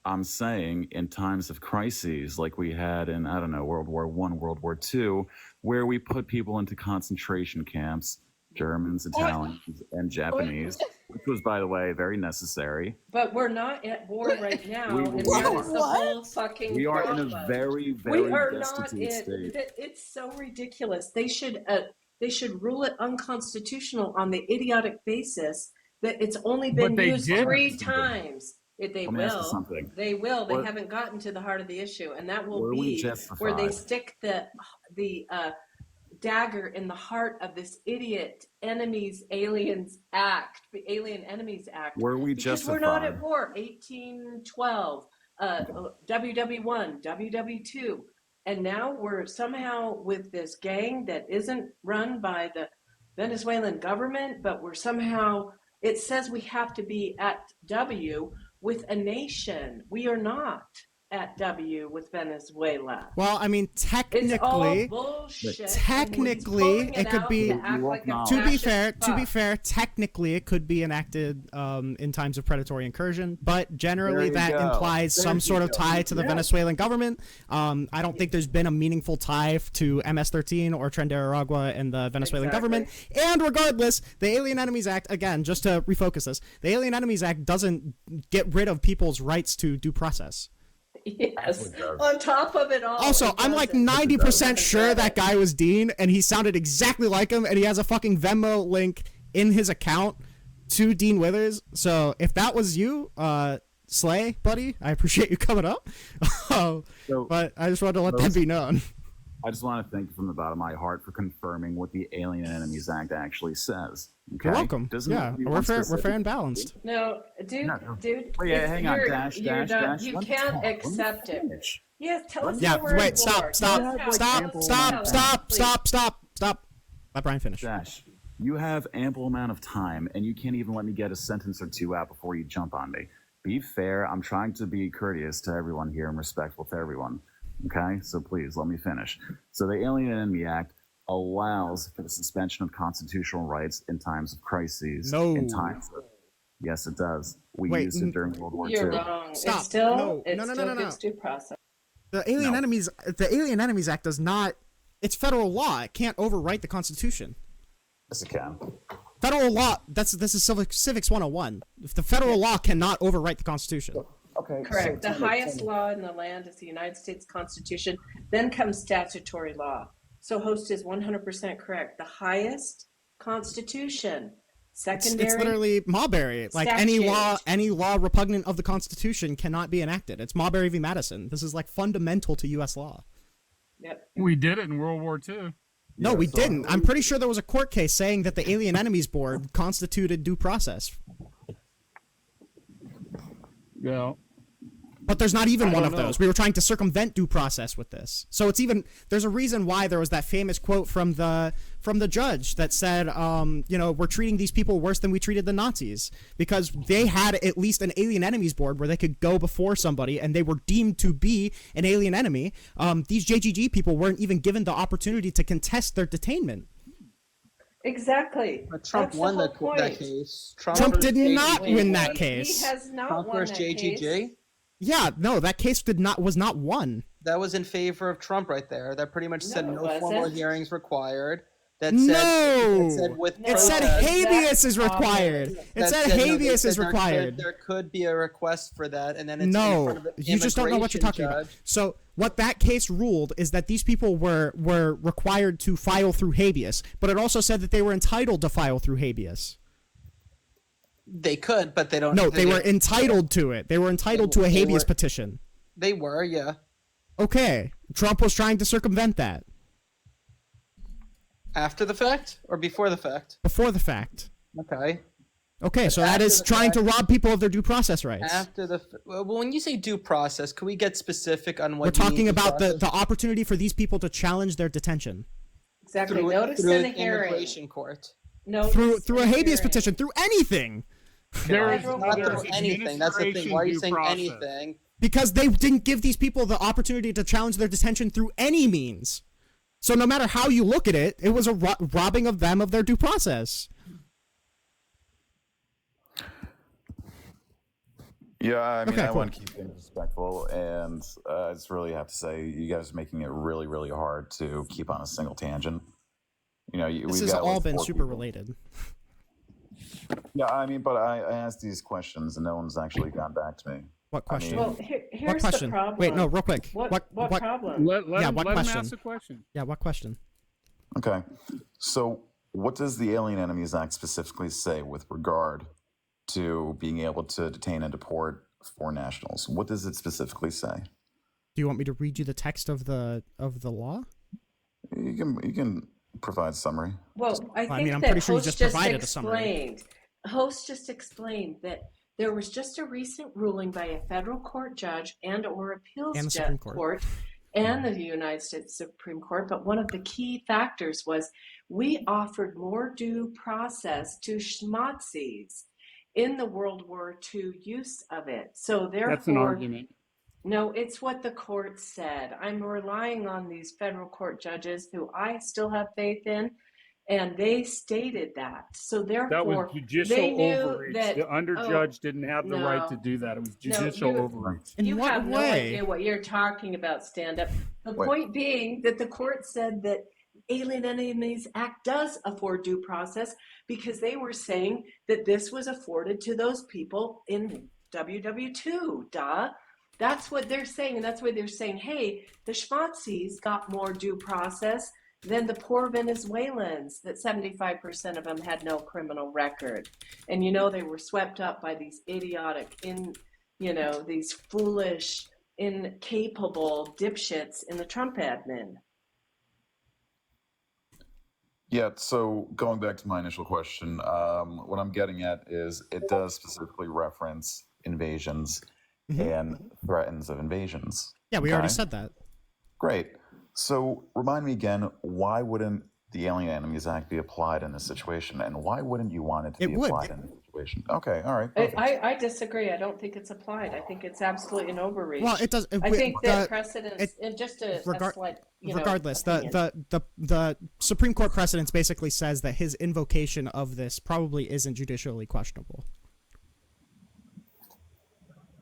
I'm saying in times of crises like we had in, I don't know, World War I, World War II, where we put people into concentration camps, Germans, Italians, and Japanese, which was, by the way, very necessary. But we're not at war right now, We- and we that are. is the whole fucking We are in problem. a very, We very are not destitute in. state. It's so ridiculous. They should rule it unconstitutional on the idiotic basis that it's only been But they used did. 3 times. They Let me ask you will. something. They will. They What- haven't gotten to the heart of the issue, and that will Were we be where they justified? stick the dagger in the heart of this idiot enemies aliens act, the Alien Enemies Act. Were we Because we're not at justified? war. 1812, WW1, WW2, and now we're somehow with this gang that isn't run by the Venezuelan government, but we're somehow. It says we have to be at W with a nation. We are not at W with Venezuela. Well, I mean, It's all technically, bullshit. and he's technically, pulling it could out be. to act like a To be fascist fair, fuck. technically, it could be enacted in times of predatory incursion, but generally There you that go. implies There some you sort of go. tie to the Yeah. Venezuelan government. I don't think there's been a meaningful tie to MS-13 or Tren de Aragua and the Venezuelan government. And regardless, the Alien Enemies Act, again, just to refocus this, the Alien Enemies Act doesn't get rid of people's rights to due process. Yes. On top of it all. Also, it I'm like doesn't. 90% sure that guy was Dean, and he sounded exactly like him, and he has a fucking Venmo link in his account to Dean Withers. So if that was you, Slay, buddy, I appreciate you coming up. But I just wanted to let that be known. I just want to thank you from the bottom of my heart for confirming what the Alien Enemies Act actually says. Okay? You're welcome. Doesn't Yeah, it be we're one fair specific- and balanced. No, dude, No. dude. Wait, it's- hang on, you're- dash, you're dash, not- dash. You Let me can't talk. Let me accept it. finish. Yes, tell us Yeah, how we're wait, at stop, war. stop, Tell us how. stop, Tell us stop, how. stop, Please. stop, stop, stop. Let Brian finish. Dash, you have ample amount of time, and you can't even let me get a sentence or two out before you jump on me. Be fair. I'm trying to be courteous to everyone here and respectful to everyone. Okay, so please let me finish. So the Alien Enemy Act allows for the suspension of constitutional rights in times of crises. No. In times of, yes, it does. We Wait, used it during World War You're II. wrong. Stop. It's still, No. it No, no, no, still no, no. gives due process. The Alien Enemies Act does not. It's federal law. It can't overwrite the Constitution. Yes, it can. Federal law. This is civics 101. If the federal law cannot overwrite the Constitution. Okay. Correct. The highest law in the land is the United States Constitution. Then comes statutory law. So host is 100% correct. The highest Constitution. Secondary. It's literally Marbury. Like any law repugnant of the Constitution cannot be enacted. It's Marbury v. Madison. This is like fundamental to U.S. law. Yep. We did it in World War II. No, we didn't. I'm pretty sure there was a court case saying that the Alien Enemies Board constituted due process. Yeah. But there's not even I one don't of know. those. We were trying to circumvent due process with this. So it's even there's a reason why there was that famous quote from the judge that said, we're treating these people worse than we treated the Nazis because they had at least an Alien Enemies Board where they could go before somebody and they were deemed to be an alien enemy. These JGG people weren't even given the opportunity to contest their detainment. Exactly. But Trump That's won the that whole point. case. Trump did not win that He case. has not Trump won versus that JGG? case. Yeah, no, that case was not won. That was in favor of Trump right there. That pretty much said No, it no formal wasn't. hearings required. That No! said with It said protest. habeas is required. It That said no, they habeas said is required. There could be a request for that, and then it's in No, front of an you just don't know what you're talking immigration about. judge. So what that case ruled is that these people were required to file through habeas, but it also said that they were entitled to file through habeas. They could, but they don't. No, they were entitled to it. They were entitled to a They habeas were- petition. They were, yeah. Okay, Trump was trying to circumvent that After the fact or before the fact? before the fact. Okay. Okay, so that is trying to rob people of their due process rights. Well, when you say due process, can we get specific on what we're talking about? The opportunity for these people to challenge their detention. Exactly. Notice in a hearing. Immigration court. No. Through a habeas petition, through anything. Not through anything. That's the thing. Why are you saying anything? Because they didn't give these people the opportunity to challenge their detention through any means. So no matter how you look at it, it was a robbing of them of their due process. Yeah, I mean, Okay, I cool. want to keep things respectful, and I just really have to say, you guys are making it really, really hard to keep on a single tangent. You know, this has all been super related. Yeah, I mean, but I asked these questions, and no one's actually gotten back to me. What question? Well, here's what question? the problem. Wait, no, real quick. What problem? Let him question? ask the question. Yeah, what question? Okay, so what does the Alien Enemies Act specifically say with regard to being able to detain and deport foreign nationals? What does it specifically say? Do you want me to read you the text of the law? You can provide a summary. Well, I think I'm that pretty sure you host just provided a summary. Host just explained that there was just a recent ruling by a federal court judge or appeals And the Supreme Court. and the United States Supreme Court. But one of the key factors was we offered more due process to schmozzies in the World War II use of it. So therefore, that's an argument. No, it's what the court said. I'm relying on these federal court judges who I still have faith in, and they stated that. So therefore, that was judicial they knew overreach. that The underjudge didn't have the right to do that. It was judicial overreach. You have no idea what you're talking about, stand-up. The point being that the court said that Alien Enemies Act does afford due process because they were saying that this was afforded to those people in WW2. Duh. That's what they're saying, and that's why they're saying, hey, the schmozzies got more due process than the poor Venezuelans, that 75% of them had no criminal record. And, they were swept up by these idiotic, these foolish, incapable dipshits in the Trump admin. Yeah, so going back to my initial question, what I'm getting at is it does specifically reference invasions and threats of invasions. Yeah, we already said that. Great. So remind me again, why wouldn't the Alien Enemies Act be applied in this situation? And why wouldn't you want it to be applied in this situation? Okay, all right. I disagree. I don't think it's applied. I think it's absolutely an overreach. Well, it does. I think that precedents, and just a slight, regardless, opinion. the Supreme Court precedents basically says that his invocation of this probably isn't judicially questionable.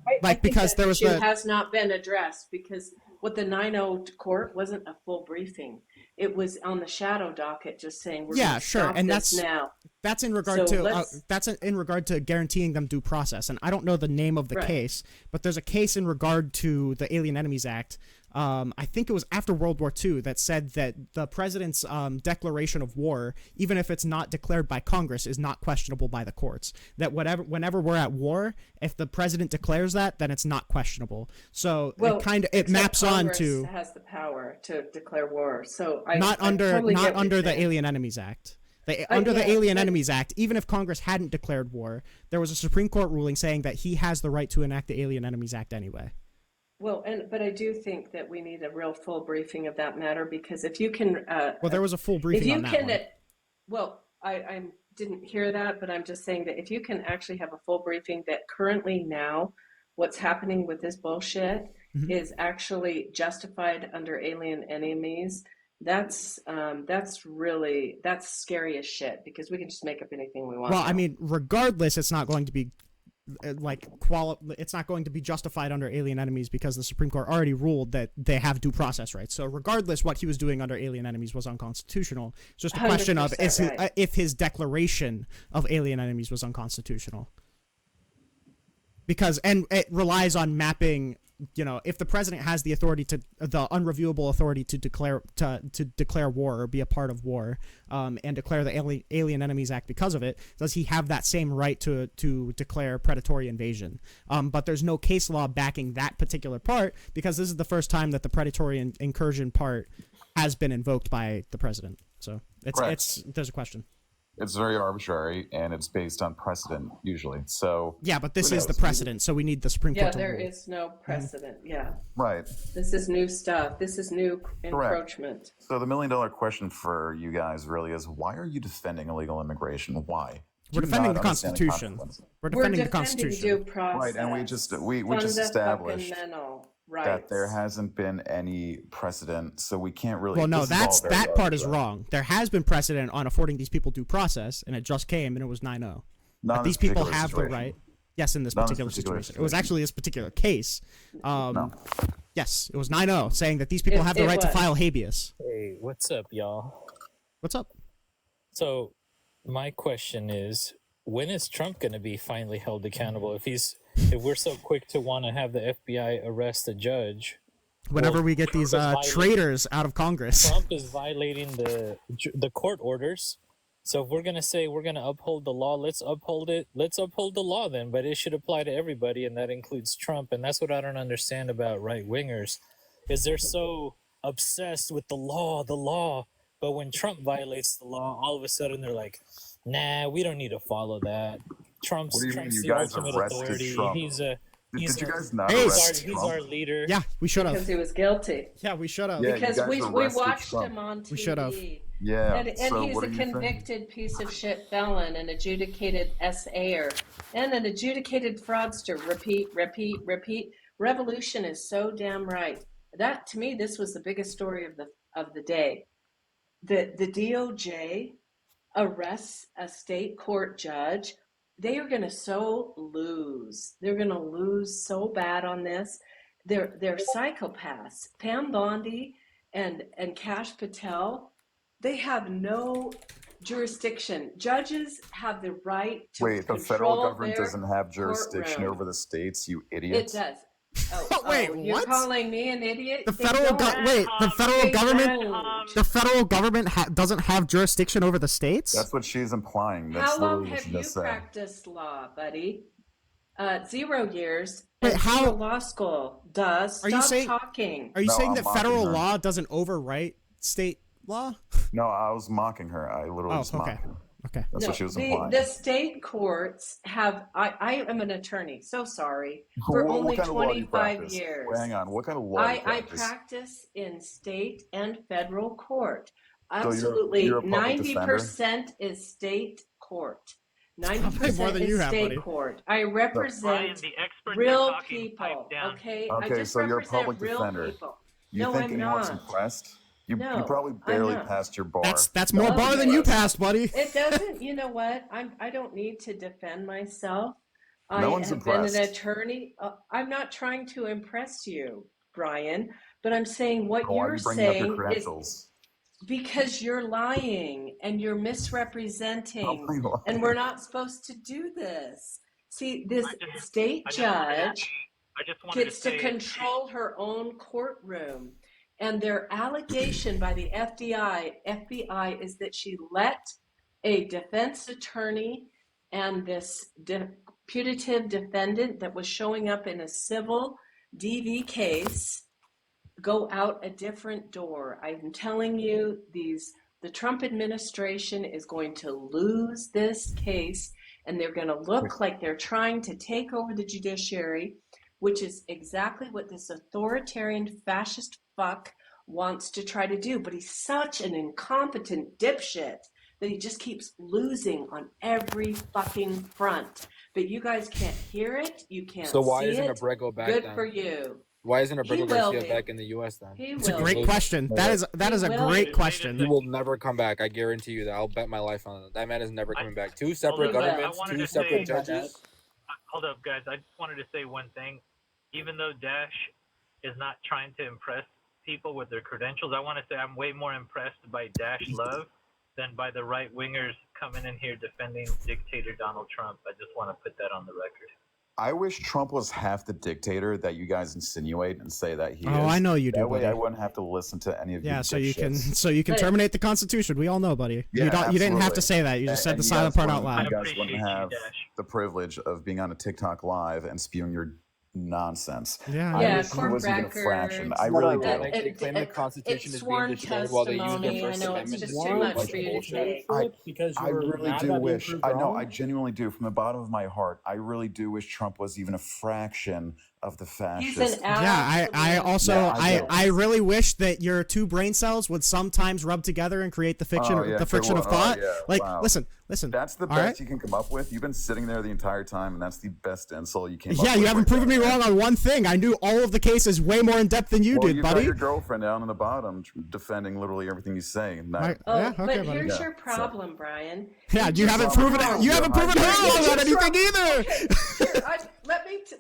I think because there was has not been addressed because what the 9-0 court wasn't a full briefing. It was on the shadow docket, just saying we're going to stop and this now. That's in regard in regard to guaranteeing them due process. And I don't know the name of the case, but there's a case in regard to the Alien Enemies Act. I think it was after World War II that said that the president's declaration of war, even if it's not declared by Congress, is not questionable by the courts. That whenever we're at war, if the president declares that, then it's not questionable. So it maps on to has the power to declare war. So not under the Alien Enemies Act. Under the Alien Enemies Act, even if Congress hadn't declared war, there was a Supreme Court ruling saying that he has the right to enact the Alien Enemies Act anyway. Well, but I do think that we need a real full briefing of that matter because if you can, there was a full briefing on that one. Well, I didn't hear that, but I'm just saying that if you can actually have a full briefing that currently now, what's happening with this bullshit is actually justified under Alien Enemies. That's scary as shit because we can just make up anything we want. Well, I mean, regardless, it's not going to be it's not going to be justified under Alien Enemies because the Supreme Court already ruled that they have due process rights. So regardless, what he was doing under Alien Enemies was unconstitutional. It's just a question of if his declaration of Alien Enemies was unconstitutional. Because it relies on mapping, if the president has the authority the unreviewable authority to declare war or be a part of war, and declare the Alien Enemies Act because of it, does he have that same right to declare predatory invasion? But there's no case law backing that particular part because this is the first time that the predatory incursion part has been invoked by the president. So there's a question. It's very arbitrary, and it's based on precedent usually. So yeah, but this is the precedent, so we need the Supreme Court to there rule. is no precedent. Yeah. Right. This is new stuff. This is new encroachment. So the $1 million question for you guys really is: why are you defending illegal immigration? Why? We're defending the Constitution. We're defending the Constitution. Due process. Right, and we just established that there hasn't been any precedent, so we can't really. Well, no, that part is wrong. There has been precedent on affording these people due process, and it just came, and it was 9-0. But these people have the right. Yes, in this particular situation. It was actually this particular case. No. Yes, it was 9-0, saying that these people have the right to file habeas. Hey, what's up, y'all? What's up? So, my question is, when is Trump going to be finally held accountable? If we're so quick to want to have the FBI arrest a judge, whenever we get these traitors out of Congress, Trump is violating the court orders. So if we're going to say we're going to uphold the law, let's uphold it. Let's uphold the law then, but it should apply to everybody, and that includes Trump. And that's what I don't understand about right-wingers, is they're so obsessed with the law. But when Trump violates the law, all of a sudden they're like, nah, we don't need to follow that. Trump's the ultimate authority. Trump? Did you guys not arrest Trump? He's our leader. Yeah, we should have. Because he was guilty. Yeah, we should have. Yeah, because we watched Trump. him on TV. We should have. Yeah. And he's a convicted piece of shit felon, an adjudicated SA'er, and an adjudicated fraudster. Repeat. Revolution is so damn right. That, to me, this was the biggest story of the day. The DOJ arrests a state court judge. They are going to lose. They're going to lose so bad on this. They're psychopaths. Pam Bondi and Kash Patel, they have no jurisdiction. Judges have the right to Wait, the federal government doesn't have jurisdiction over the states, you idiots. It does. Wait, you're what? calling me an idiot? The federal government doesn't have jurisdiction over the states? That's what she's implying. That's How long have you practiced law, buddy? 0 years. Wait, how? Law school does. Stop talking. Are you saying that federal law doesn't overwrite state law? No, I was mocking her. I literally was mocking her. Okay. That's what she was implying. The state courts have. I am an attorney. So sorry. For only 25 years. Well, hang on. What kind of law? I practice in state and federal court. Absolutely, you're 90% is state court. 90% is state court. I represent real people. Okay. I just so you're a represent public real defender. people. You No, think I'm anyone's not. impressed? You No, probably barely passed your bar. That's more bar than you passed, buddy. It doesn't. You know what? I don't need to defend myself. No one's impressed. Been an attorney. I'm not trying to impress you, Brian, but I'm saying what you're saying is because you're lying and you're misrepresenting, and we're not supposed to do this. See, this state judge gets to control her own courtroom. And their allegation by the FBI is that she let a defense attorney and this putative defendant that was showing up in a civil DV case go out a different door. I'm telling you, the Trump administration is going to lose this case, and they're going to look like they're trying to take over the judiciary, which is exactly what this authoritarian fascist fuck wants to try to do. But he's such an incompetent dipshit that he just keeps losing on every fucking front. But you guys can't hear it. You can't see it. So why isn't Abrego back Good then? for you. Why isn't Abrego He will Garcia be. back in the U.S. then? It's a great question. That is a great question. He will never come back. I guarantee you that. I'll bet my life on it. That man is never coming back. Two separate governments, two separate judges. Hold up, guys. I just wanted to say one thing. Even though Dash is not trying to impress people with their credentials, I want to say I'm way more impressed by Dash Love than by the right wingers coming in here defending dictator Donald Trump. I just want to put that on the record. I wish Trump was half the dictator that you guys insinuate and say that he is. I know you do. That way, buddy. I wouldn't have to listen to any of you. Yeah, so you can terminate the Constitution. We all know, buddy. Yeah, you didn't have to say that. You just said the silent part out loud. You guys wouldn't have the privilege of being on a TikTok live and spewing your nonsense. Yeah. I Yeah, wish it court was even a fraction. records. I really No, do. they claim the Constitution It's is being sworn destroyed while they use their testimony. I First know it's Amendment to just too do a much bunch for of you to bullshit. take. I, because I you're really mad do about being wish. proved I know. wrong? I genuinely do, from the bottom of my heart. I really do wish Trump was even a fraction of the He's fascist. an Yeah, I also Yeah, I do. I really wish that your two brain cells would sometimes rub together and create the fiction Oh, yeah, the good friction of one. Oh, thought. yeah, Like wow. listen. That's the all best right? you can come up with. You've been sitting there the entire time, and that's the best insult you came up with. Yeah, you haven't right proven me there. wrong on one thing. I knew all of the cases way more in depth than you Well, did, you've buddy. got your girlfriend down on the bottom defending literally everything you say. And that, Oh, Yeah, okay, but buddy. here's Yeah, your problem, Brian. Yeah, you haven't proven it. You haven't proven her wrong on anything either. Here,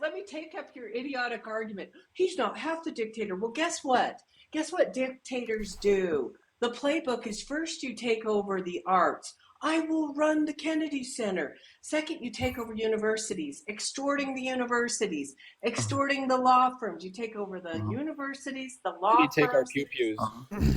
let me take up your idiotic argument. He's not half the dictator. Well, guess what? Guess what dictators do? The playbook is first you take over the arts. I will run the Kennedy Center. Second, you take over universities, extorting the universities, extorting the law firms. You take over the universities, the law You take our firms. pew-pews.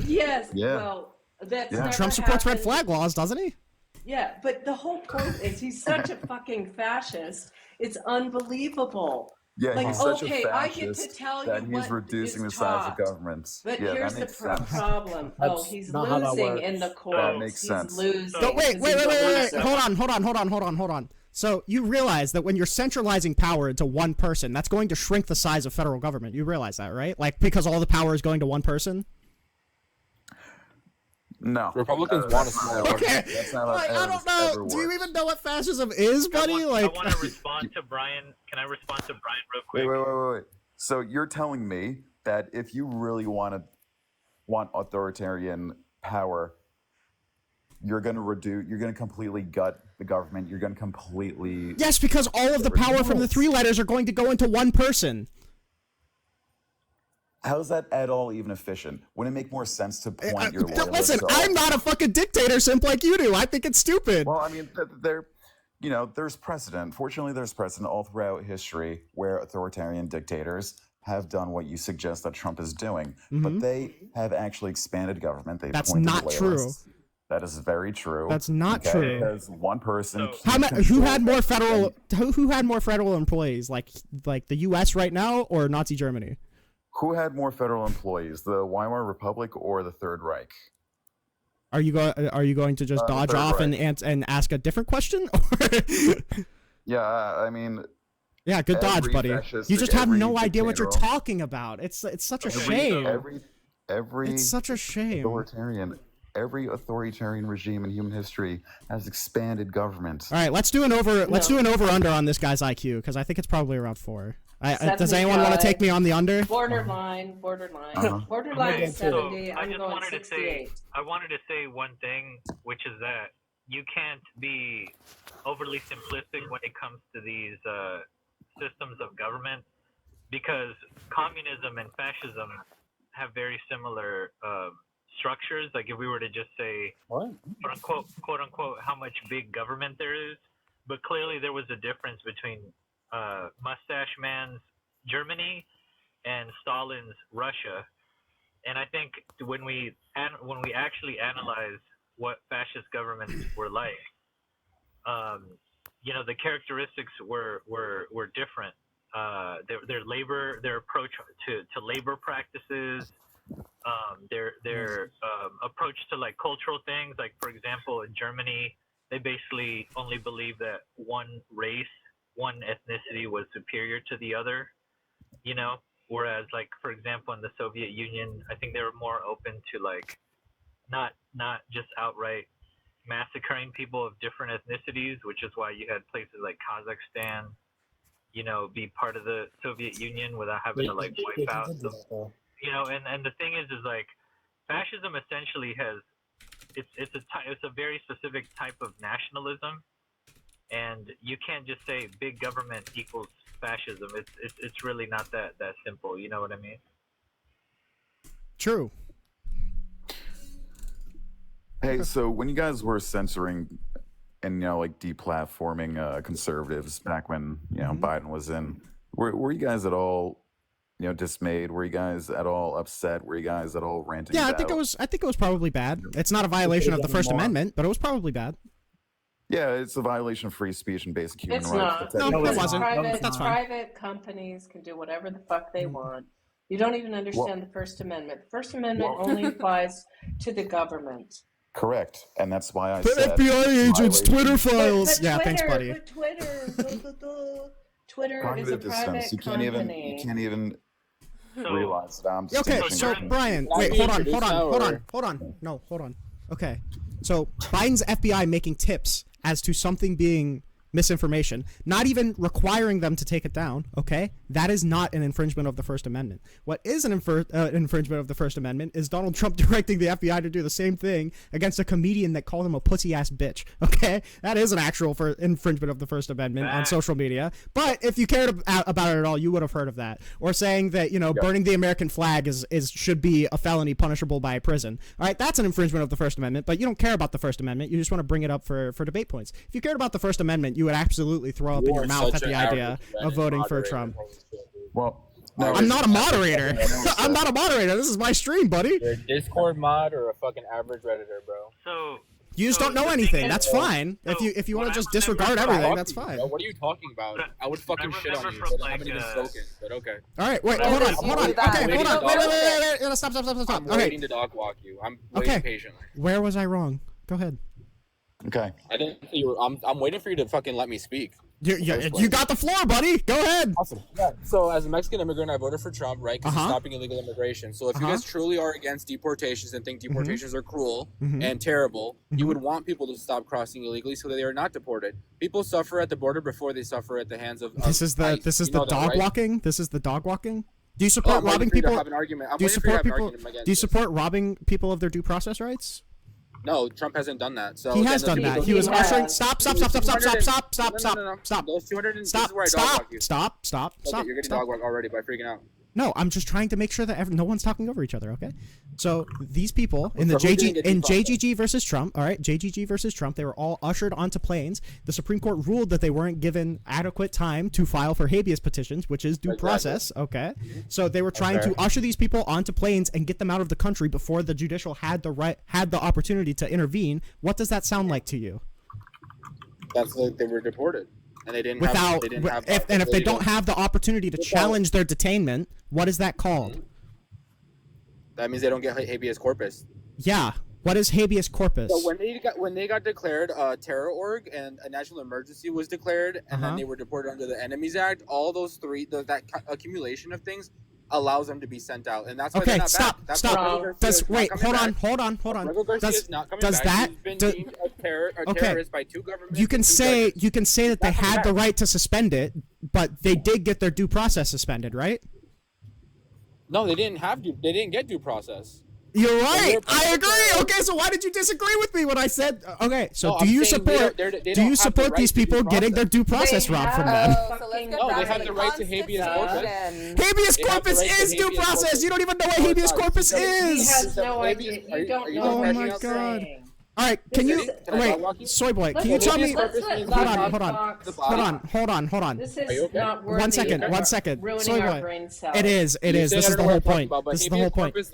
Yes. Yeah. Well, that's Yeah. never Trump supports red happened. flag laws, doesn't he? Yeah, but the whole point is he's such a fucking fascist. It's unbelievable. yeah, Like, he's such okay, a I get to fascist tell you that he's what reducing the is size of taught. government. But Yeah, here's that the makes sense. problem. That's He's not how that losing in the works. courts. That makes He's sense. losing. But wait. because he's a loser. Hold on. So you realize that when you're centralizing power into one person, that's going to shrink the size of federal government. You realize that, right? Like because all the power is going to one person. No. Republicans want a smaller government. Okay. That's not how Like, it I don't know. Do you even know what fascism is, buddy? I Like, want to respond to Brian. Can I respond to Brian real quick? Wait. So you're telling me that if you really want authoritarian power, you're going to completely gut the government. You're going to completely. yes, because all of the power from the three letters are going to go into one person. How is that at all even efficient? Wouldn't it make more sense to point your loyalists? Listen, to I'm not a fucking dictator simp like you do. I think it's stupid. Well, I mean, there's precedent. Fortunately, there's precedent all throughout history where authoritarian dictators have done what you suggest that Trump is doing, but they have actually expanded government. They've That's appointed not true. loyalists. That is very true. That's not true. Because one person. Who had more federal employees, like the U.S. right now or Nazi Germany? Who had more federal employees, the Weimar Republic or the Third Reich? Are you going to just dodge Third off Reich. and ask a different question? Yeah, I mean. Yeah, good dodge, every buddy. fascist, You just have every no idea what you're dictator, talking about. It's such a shame. Every It's such a shame. Every authoritarian regime in human history has expanded government. All right, let's do an over under on this guy's IQ because I think it's probably around 4. Does anyone want to take me on the under? Borderline. Uh-huh. Borderline Okay, 70. I I'm just going wanted to 68. say, I wanted to say one thing, which is that you can't be overly simplistic when it comes to these systems of government, because communism and fascism have very similar structures. Like if we were to just say, quote unquote, how much big government there is, but clearly there was a difference between Mustache Man's Germany and Stalin's Russia. And I think when we actually analyze what fascist governments were like, the characteristics were different. Their approach to labor practices, their approach to like cultural things. Like for example, in Germany, they basically only believed that one race, one ethnicity was superior to the other. Whereas like for example in the Soviet Union, I think they were more open to like not just outright massacring people of different ethnicities, which is why you had places like Kazakhstan, be part of the Soviet Union without having to like wipe out them. And the thing is like fascism essentially has it's a very specific type of nationalism, and you can't just say big government equals fascism. It's really not that simple. You know what I mean? True. Hey, so when you guys were censoring and like deplatforming conservatives back when Biden was in, were you guys at all dismayed? Were you guys at all upset? Were you guys at all ranting? Yeah, I think it was probably bad. It's not a violation of the First Amendment, but it was probably bad. Yeah, it's a violation of free speech and basic human It's rights. not. No, it Because wasn't. That's fine. private companies can do whatever the fuck they want. You don't even understand the First Amendment. The First Amendment only applies to the government. Correct, and that's why I The said FBI agents, Twitter files. But Yeah, thanks, Twitter, buddy. but Twitter is a cognitive private dissonance. You company. can't even realize that I'm Okay, distinguishing so between- Brian, Can I wait, be hold on. introduced now, or- Hold on. Okay, so Biden's FBI making tips as to something being misinformation, not even requiring them to take it down, okay? That is not an infringement of the First Amendment. What is an infringement of the First Amendment is Donald Trump directing the FBI to do the same thing against a comedian that called him a pussy-ass bitch, okay? That is an actual infringement of the First Amendment on social media. But if you cared about it at all, you would have heard of that. Or saying that, you know, burning the American flag should be a felony punishable by prison. All right, that's an infringement of the First Amendment, but you don't care about the First Amendment. You just want to bring it up for debate points. If you cared about the First Amendment, you would absolutely throw up in your mouth at the idea of voting for Trump. Well, I'm not a moderator. I'm not a moderator. This is my stream, buddy. You're a Discord mod or a fucking average redditor, bro. So You just don't know anything. That's fine. If you want to just disregard everything, that's fine. What are you talking about? I would fucking shit on you. But I haven't even spoken. But okay. All right, wait, hold on. Okay, hold on. Wait. Stop. I'm Okay. waiting to dog walk you. I'm waiting patiently. Where was I wrong? Go ahead. Okay. I didn't. I'm waiting for you to fucking let me speak. You got the floor, buddy. Go ahead. Awesome. Yeah. So as a Mexican immigrant, I voted for Trump, right? Because he's stopping illegal immigration. So if you guys truly are against deportations and think deportations are cruel and terrible, you would want people to stop crossing illegally so that they are not deported. People suffer at the border before they suffer at the hands of. This is the dog walking. This is the dog walking. Do you support I'm robbing waiting for people? you to have an argument. I'm Do you waiting for you to support have an people? argument against Do you this. support robbing people of their due process rights? No, Trump hasn't done that. So He has done that. He was ushering. Stop. Those 200 this is where I dog walk you. Stop. Okay, you're getting dog walk already by freaking out. No, I'm just trying to make sure that no one's talking over each other, okay? So these people in the So who didn't get due process? JGG versus Trump, all right, JGG versus Trump, they were all ushered onto planes. The Supreme Court ruled that they weren't given adequate time to file for habeas petitions, which is due process, okay? So they were trying to usher these people onto planes and get them out of the country before the judicial had the opportunity to intervene. What does that sound like to you? That's like they were deported. And they didn't if they don't have the opportunity to challenge their detainment, what is that called? That means they don't get habeas corpus. Yeah. What is habeas corpus? So when they got declared terror org and a national emergency was declared, and then they were deported under the Enemies Act, all those three, that accumulation of things allows them to be sent out, and that's why they're not stop. back. Hold on. Does that terrorist by two governments? You can say that they had the right to suspend it, but they did get their due process suspended, right? No, they didn't get due process. You're right. I agree. Okay, so why did you disagree with me when I said? Okay, so do you support these people getting their due process robbed from them? No, they have the right to habeas corpus. Habeas corpus is due process. You don't even know what habeas corpus is. He has no idea. You don't know Oh what my you're god. saying. All right, can you wait, Soy Boy? Can you tell me? Hold on. This is not worthy. One second. Ruining Soy our Boy. brain cells. It is. This is the whole point.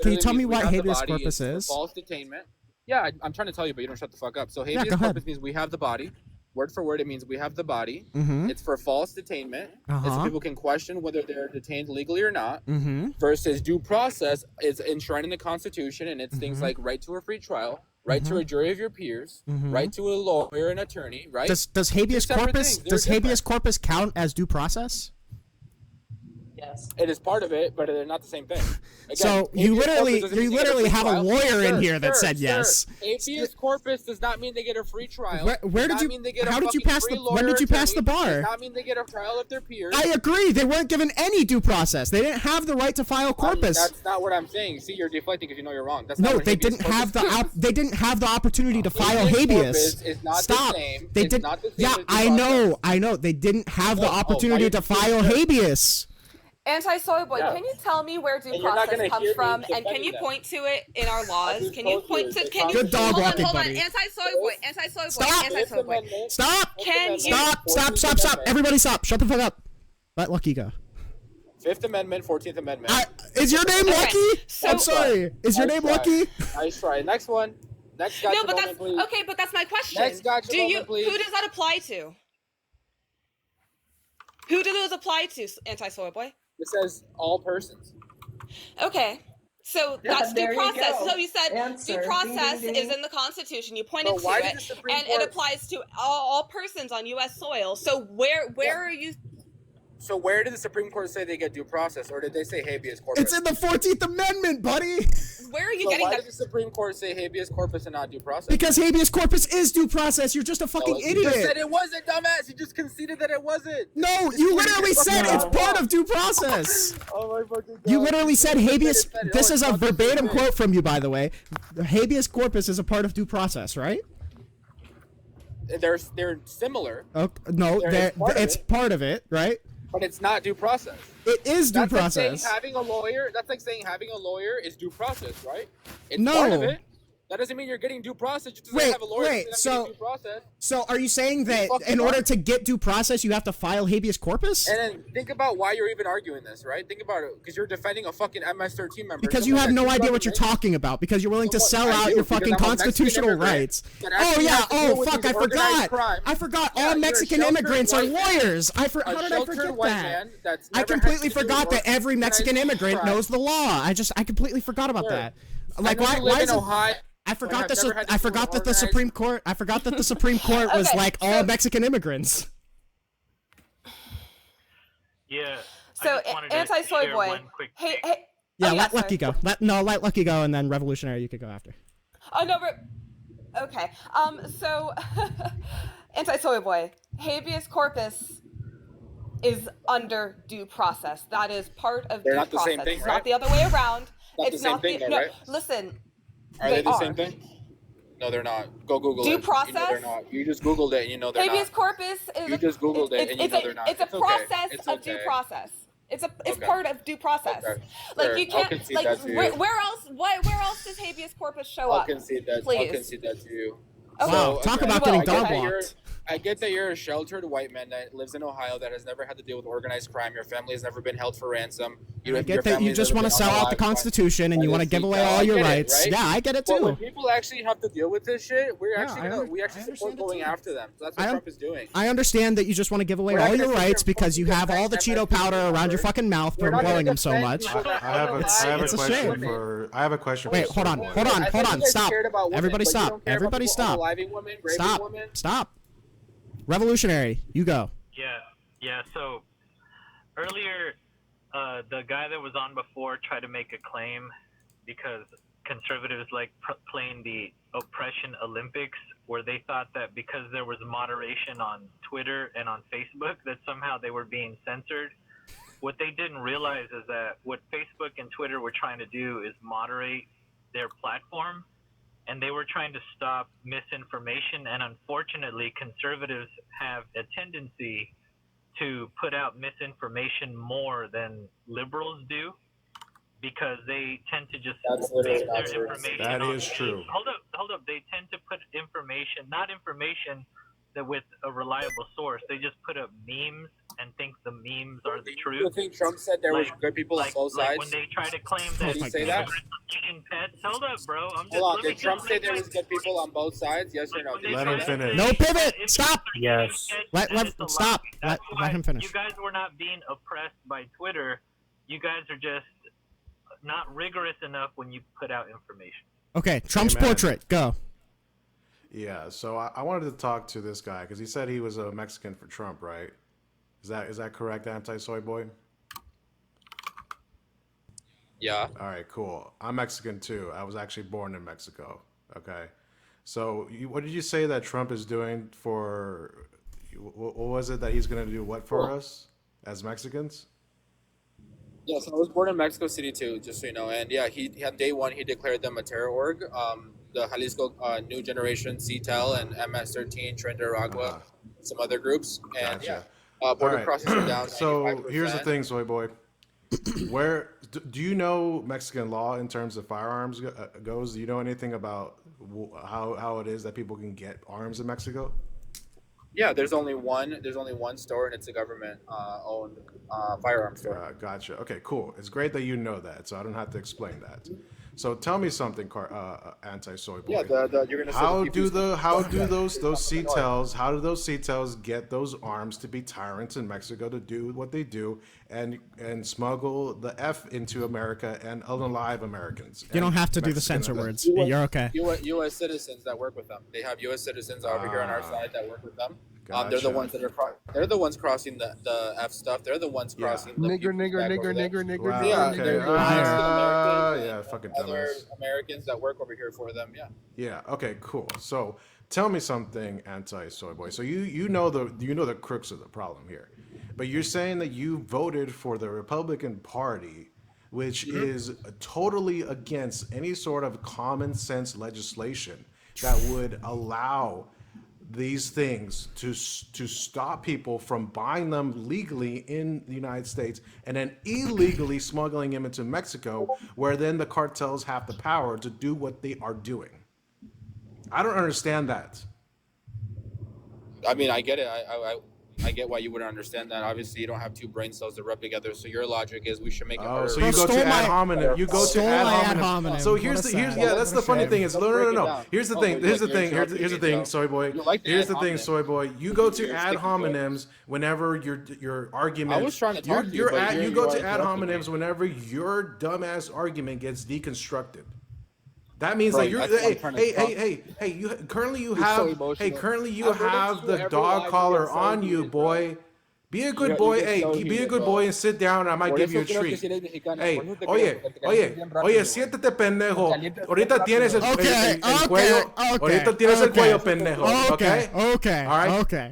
Can you tell me what habeas corpus is? False detainment. Yeah, I'm trying to tell you, but you don't shut the fuck up. So habeas corpus means we have the body. Word for word, it means we have the body. It's for false detainment. It's so people can question whether they're detained legally or not. Versus due process is enshrined in the Constitution, and it's things like right to a free trial, right to a jury of your peers, right to a lawyer and attorney, right? Does habeas corpus count as due process? Yes. It is part of it, but they're not the same thing. Again, So you literally have a lawyer in here that said yes. Habeas corpus does not mean they get a free trial. Where did you? How did you pass the? When did you pass the bar? Does not mean they get a trial of their peers. I agree. They weren't given any due process. They didn't have the right to file corpus. That's not what I'm saying. See, you're deflecting because you know you're wrong. That's No, not what they habeas didn't have the they didn't have the opportunity to file Habeas habeas. corpus is not Stop. the same. They It's did. not the same Yeah, as due I know. They didn't have the opportunity to file habeas. Anti-soy boy, can you tell me where due And you're not process gonna comes hear me from, and can defending you that. point to it in our laws? Can you point to? Can you? Good dog hold walking, on, buddy. Anti-soy boy, anti-soy boy. Stop. Can you? Stop. Everybody stop. Shut the fuck up. Let Lucky go. Fifth Amendment, 14th Amendment. Is your name Lucky? I'm sorry. Is your name Lucky? Nice try. Next one. Next No, gotcha but moment, that's please. okay. But that's my question. Next gotcha moment, please. Who does that apply to? Who do those apply to, anti-soy boy? It says all persons. Okay. So that's due There you process. go. So you said Answer. due process Ding, ding, ding. is in the Constitution. You pointed So why to did it, the Supreme and Court- it applies to all persons on U.S. soil. So where are you? So where did the Supreme Court say they get due process, or did they say habeas corpus? It's in the 14th Amendment, buddy. Where are you So getting why that? did the Supreme Court say habeas corpus and not due process? Because habeas corpus is due process. You're just a fucking You idiot. just said it wasn't, dumbass. You just conceded that it wasn't. No, you literally said it's part of due process. Oh my fucking God. You literally said habeas. said it. This Oh, is it's a not the same verbatim thing. quote from you, by the way. Habeas corpus is a part of due process, right? They're similar, No, It's part of it. right? but it's not due process. It is due That's process. like saying having a lawyer. That's like saying having a lawyer is due process, right? It's No. part of it. That doesn't mean you're getting due process. Just because I have a lawyer, wait, doesn't mean I'm so- getting due process. So are you saying that fucking in order are. to get due process, you have to file habeas corpus? And then think about why you're even arguing this, right? Think about it, because you're defending a fucking MS-13 member. Because you someone have that no you idea what you're represent. talking about. Because you're willing to Someone- sell I out do, your because fucking I'm a Mexican constitutional immigrant rights. that Oh actually yeah. has to deal Oh with fuck. these I organized forgot. crime. I forgot. Yeah, All you're a Mexican sheltered immigrants are white man. lawyers. How did I sheltered forget white that? man that's I never had completely to do forgot that with every Mexican organized immigrant crime. knows the law. I completely forgot about Sure. that. I Like know why? you live Why in is it? Ohio. I forgot have this. never had to I do forgot that the organized- Supreme Court. I forgot that the Supreme Court was Okay, like all Mexican immigrants. Yeah. So I just wanted to anti-soy share boy. one quick Hey. Yeah, Oh, let sorry. Lucky go. Let Lucky go, and then Revolutionary you could go after. Oh no, okay. So anti-soy boy, habeas corpus is under due process. That is part of They're due not the process. same thing, It's right? not the other way around. Not It's the same not thing, the though, no. right? Listen, Are they the same thing? No, they're not. Go Google Due it. You know they're process? not. You just Googled it and you know they're habeas not. corpus is You just Googled it and you know they're not. It's a It's okay. process It's of due okay. process. It's Okay. part of due process. Okay. Like Sure. you I'll can't concede like that to you. where else does habeas corpus show I'll up? concede that. I'll Please. concede that to you. Okay. Wow, talk okay, about You getting will. dog Okay. walked. I get that you're a sheltered white man that lives in Ohio that has never had to deal with organized crime. Your family has never been held for ransom. I get that you just want to sell out the Constitution and you want to give away all your rights. Yeah, I get it But when too. people actually have to deal with this shit, we I actually support going after them. So that's what I Trump is doing. I understand that you just want to give away We're not all gonna your sit here rights and because you have all the Cheeto powder around your fucking mouth from blowing him so much. I have a It's a question shame. for. I have a question. Wait, for hold on, Soy Boy. hold on, I hold think on. you guys Stop. cared about women, Everybody but you stop. don't care about Everybody stop. unaliving women, raping Stop. women. Stop. Revolutionary, you go. Yeah. So earlier, the guy that was on before tried to make a claim because conservatives like playing the oppression Olympics, where they thought that because there was moderation on Twitter and on Facebook, that somehow they were being censored. What they didn't realize is that what Facebook and Twitter were trying to do is moderate their platform, and they were trying to stop misinformation. And unfortunately, conservatives have a tendency to put out misinformation more than liberals do, because they tend to just That's literally base not their true. information That on is true. Hold up. They tend to put information, not information that with a reliable source. They just put up memes and think the memes are the truth. You think Trump said there was good people on both Like sides? when they try to claim that Did he say that? eating pets. Hold up, bro. I'm just Hold on. let me Did Trump just say make there my- was good people on both sides? Yes or no? Did he Let say him that? finish. No pivot. Stop. Yes. Let stop. Let him finish. You guys were not being oppressed by Twitter. You guys are just not rigorous enough when you put out information. Okay, Trump's Amen. portrait. Go. Yeah, so I wanted to talk to this guy because he said he was a Mexican for Trump, right? Is that correct, anti-soy boy? Yeah. All right, cool. I'm Mexican too. I was actually born in Mexico. Okay. So what did you say that Trump is doing for? What was it that he's going to do? What for us as Mexicans? Yeah, so I was born in Mexico City too, just so you know. And yeah, he on day one he declared them a terror org. The Jalisco New Generation, CTEL, and MS-13, Tren de Aragua, some other groups. And Gotcha. yeah, border All right. crossings are down. So 95%. here's the thing, soy boy. Where do you know Mexican law in terms of firearms goes? Do you know anything about how it is that people can get arms in Mexico? Yeah, there's only one store, and it's a government owned firearms store. Gotcha. Okay, cool. It's great that you know that, so I don't have to explain that. So tell me something, anti-soy boy. Yeah, you're gonna say how the do PPs how do those CTELs how do those CTELs get those arms to be tyrants in Mexico to do what they do and smuggle the F into America and unalive Americans? You don't have to do the censor words. US, You're okay. U.S. citizens that work with them. They have U.S. citizens over here on our side that work with them. They're the Gotcha. ones that are they're the ones crossing the F stuff. They're the ones crossing the Nigger. Wow, Yeah, okay. they're Yeah, fucking other dumbass. Americans that work over here for them. Yeah. Yeah. Okay. Cool. So tell me something, anti-soy boy. So you know the crux of the problem here, but you're saying that you voted for the Republican Party, which is totally against any sort of common sense legislation that would allow these things to stop people from buying them legally in the United States and then illegally smuggling them into Mexico, where then the cartels have the power to do what they are doing. I don't understand that. I mean, I get it. I get why you wouldn't understand that. Obviously, you don't have two brain cells that rub together. So your logic is we should make it harder. So you go to ad hominem. You go to ad hominem. So here's that's the funny thing is no. Here's the thing. Here's the thing. Soy boy. Here's the thing, soy boy. You go to ad hominems whenever your argument. I was trying to talk to you. You go to ad hominems whenever your dumbass argument gets deconstructed. That means that you're you currently have the dog collar on you, boy. Be a good boy, be a good boy and sit down and I might give you a treat. Hey, oye, siéntate pendejo. Ahorita tienes el cuello. Ahorita tienes el cuello pendejo. Okay? Okay.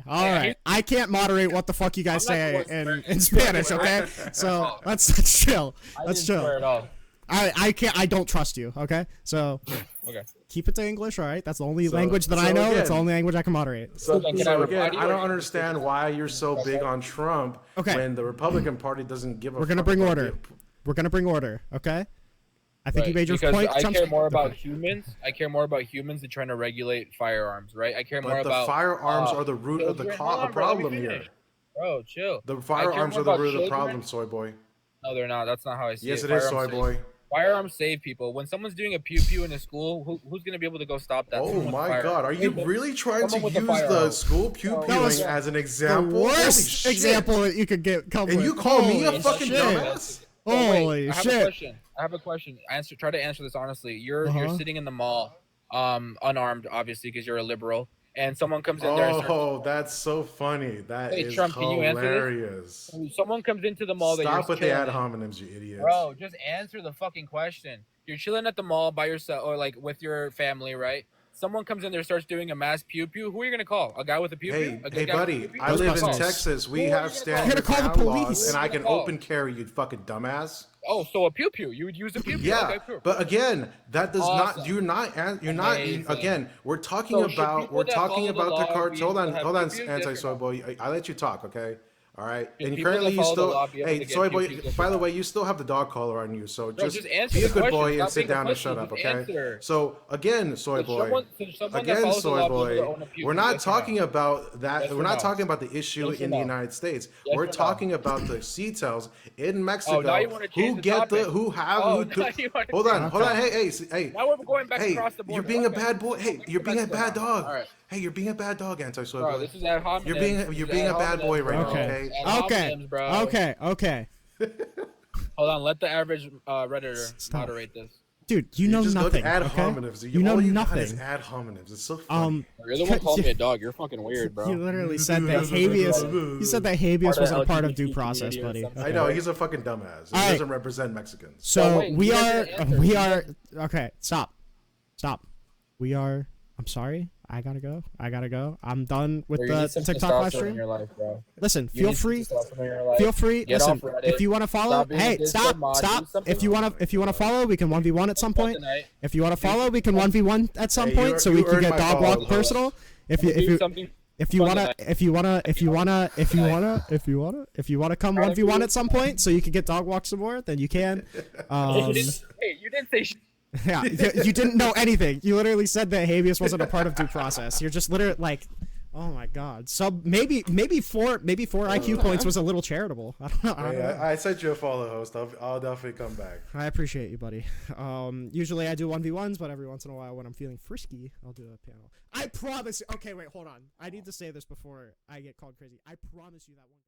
All right. I can't moderate what the fuck you guys say in Spanish, okay? So let's chill. Let's chill. I don't trust you, okay? So keep it to English, all right? That's the only language that I know. Again, that's the only language I can moderate. So again, I don't understand why you're so big on Trump when the Republican Party doesn't give a We're gonna bring order. We're gonna bring order, okay? I think you made your point. I care more about humans. I care more about humans than trying to regulate firearms, right? I care more about. But the firearms are the root of the problem here. Bro, chill. The firearms are the root of the problem, soy boy. No, they're not. That's not how I see it. Yes, it is, soy boy. Firearms save people. When someone's doing a pew-pew in a school, who's going to be able to go stop that? Oh my God. Are you really trying to use the school pew-pewing as an example? The worst example that you could come with. And you call me a fucking dumbass? Holy shit. I have a question. Try to answer this honestly. You're sitting in the mall, unarmed, obviously, because you're a liberal. And someone comes in there. Oh, that's so funny. That is Trump, hilarious. Can you answer this? Someone comes into the mall. Stop with the ad hominems, you idiots. Bro, just answer the fucking question. You're chilling at the mall by yourself or like with your family, right? Someone comes in there, starts doing a mass pew pew. Who are you gonna call? A guy with a pew pew? Hey, buddy. I live in Texas. We have standard ground laws, and I can open carry. You fucking dumbass. Oh, so a pew pew. You would use a pew pew. Yeah, okay, cool. But again, that does not. You're not. Again, we're talking about the cards. Hold on, anti-soy boy. I let you talk, okay? All right. And currently you still. Hey, soy boy. By the way, you still have the dog collar on you, so just be a good boy and sit down and shut up, okay? So again, soy boy. Again, soy boy. We're not talking about that. We're not talking about the issue in the United States. We're talking about the CTELs in Mexico who get the who have. Hold on. Hey. Now we're going back across the board. You're being a bad boy. Hey, you're being a bad dog. All right. Hey, you're being a bad dog, anti-soy boy. This is ad hominem. You're being a bad boy right now, okay? Okay. Hold on, let the average Redditor moderate this. Dude, you know nothing. Ad okay? hominems. You know nothing. Is ad hominems. It's so funny. You're the one calling me a dog. You're fucking weird, bro. You literally said that habeas. You said that habeas wasn't a part of due process, buddy. Okay. I know he's a fucking dumbass. He doesn't represent Mexicans. So we are. Okay, stop. We are. I'm sorry. I gotta go. I'm done with the TikTok live stream. Listen, feel free. Listen, if you want to follow, stop. If you want to follow, we can 1v1 at some point. If you want to follow, we can 1v1 at some point, so we can get dog walk personal. If you wanna come 1v1 at some point, so you can get dog walk some more, then you can. Hey, you didn't say. Yeah, you didn't know anything. You literally said that habeas wasn't a part of due process. You're just literally like, Oh my God. So maybe four IQ points was a little charitable. I don't know. I sent you a follow, host. I'll definitely come back. I appreciate you, buddy. Usually I do 1v1s, but every once in a while when I'm feeling frisky, I'll do a panel. I promise. Okay, wait, hold on. I need to say this before I get called crazy. I promise you that one.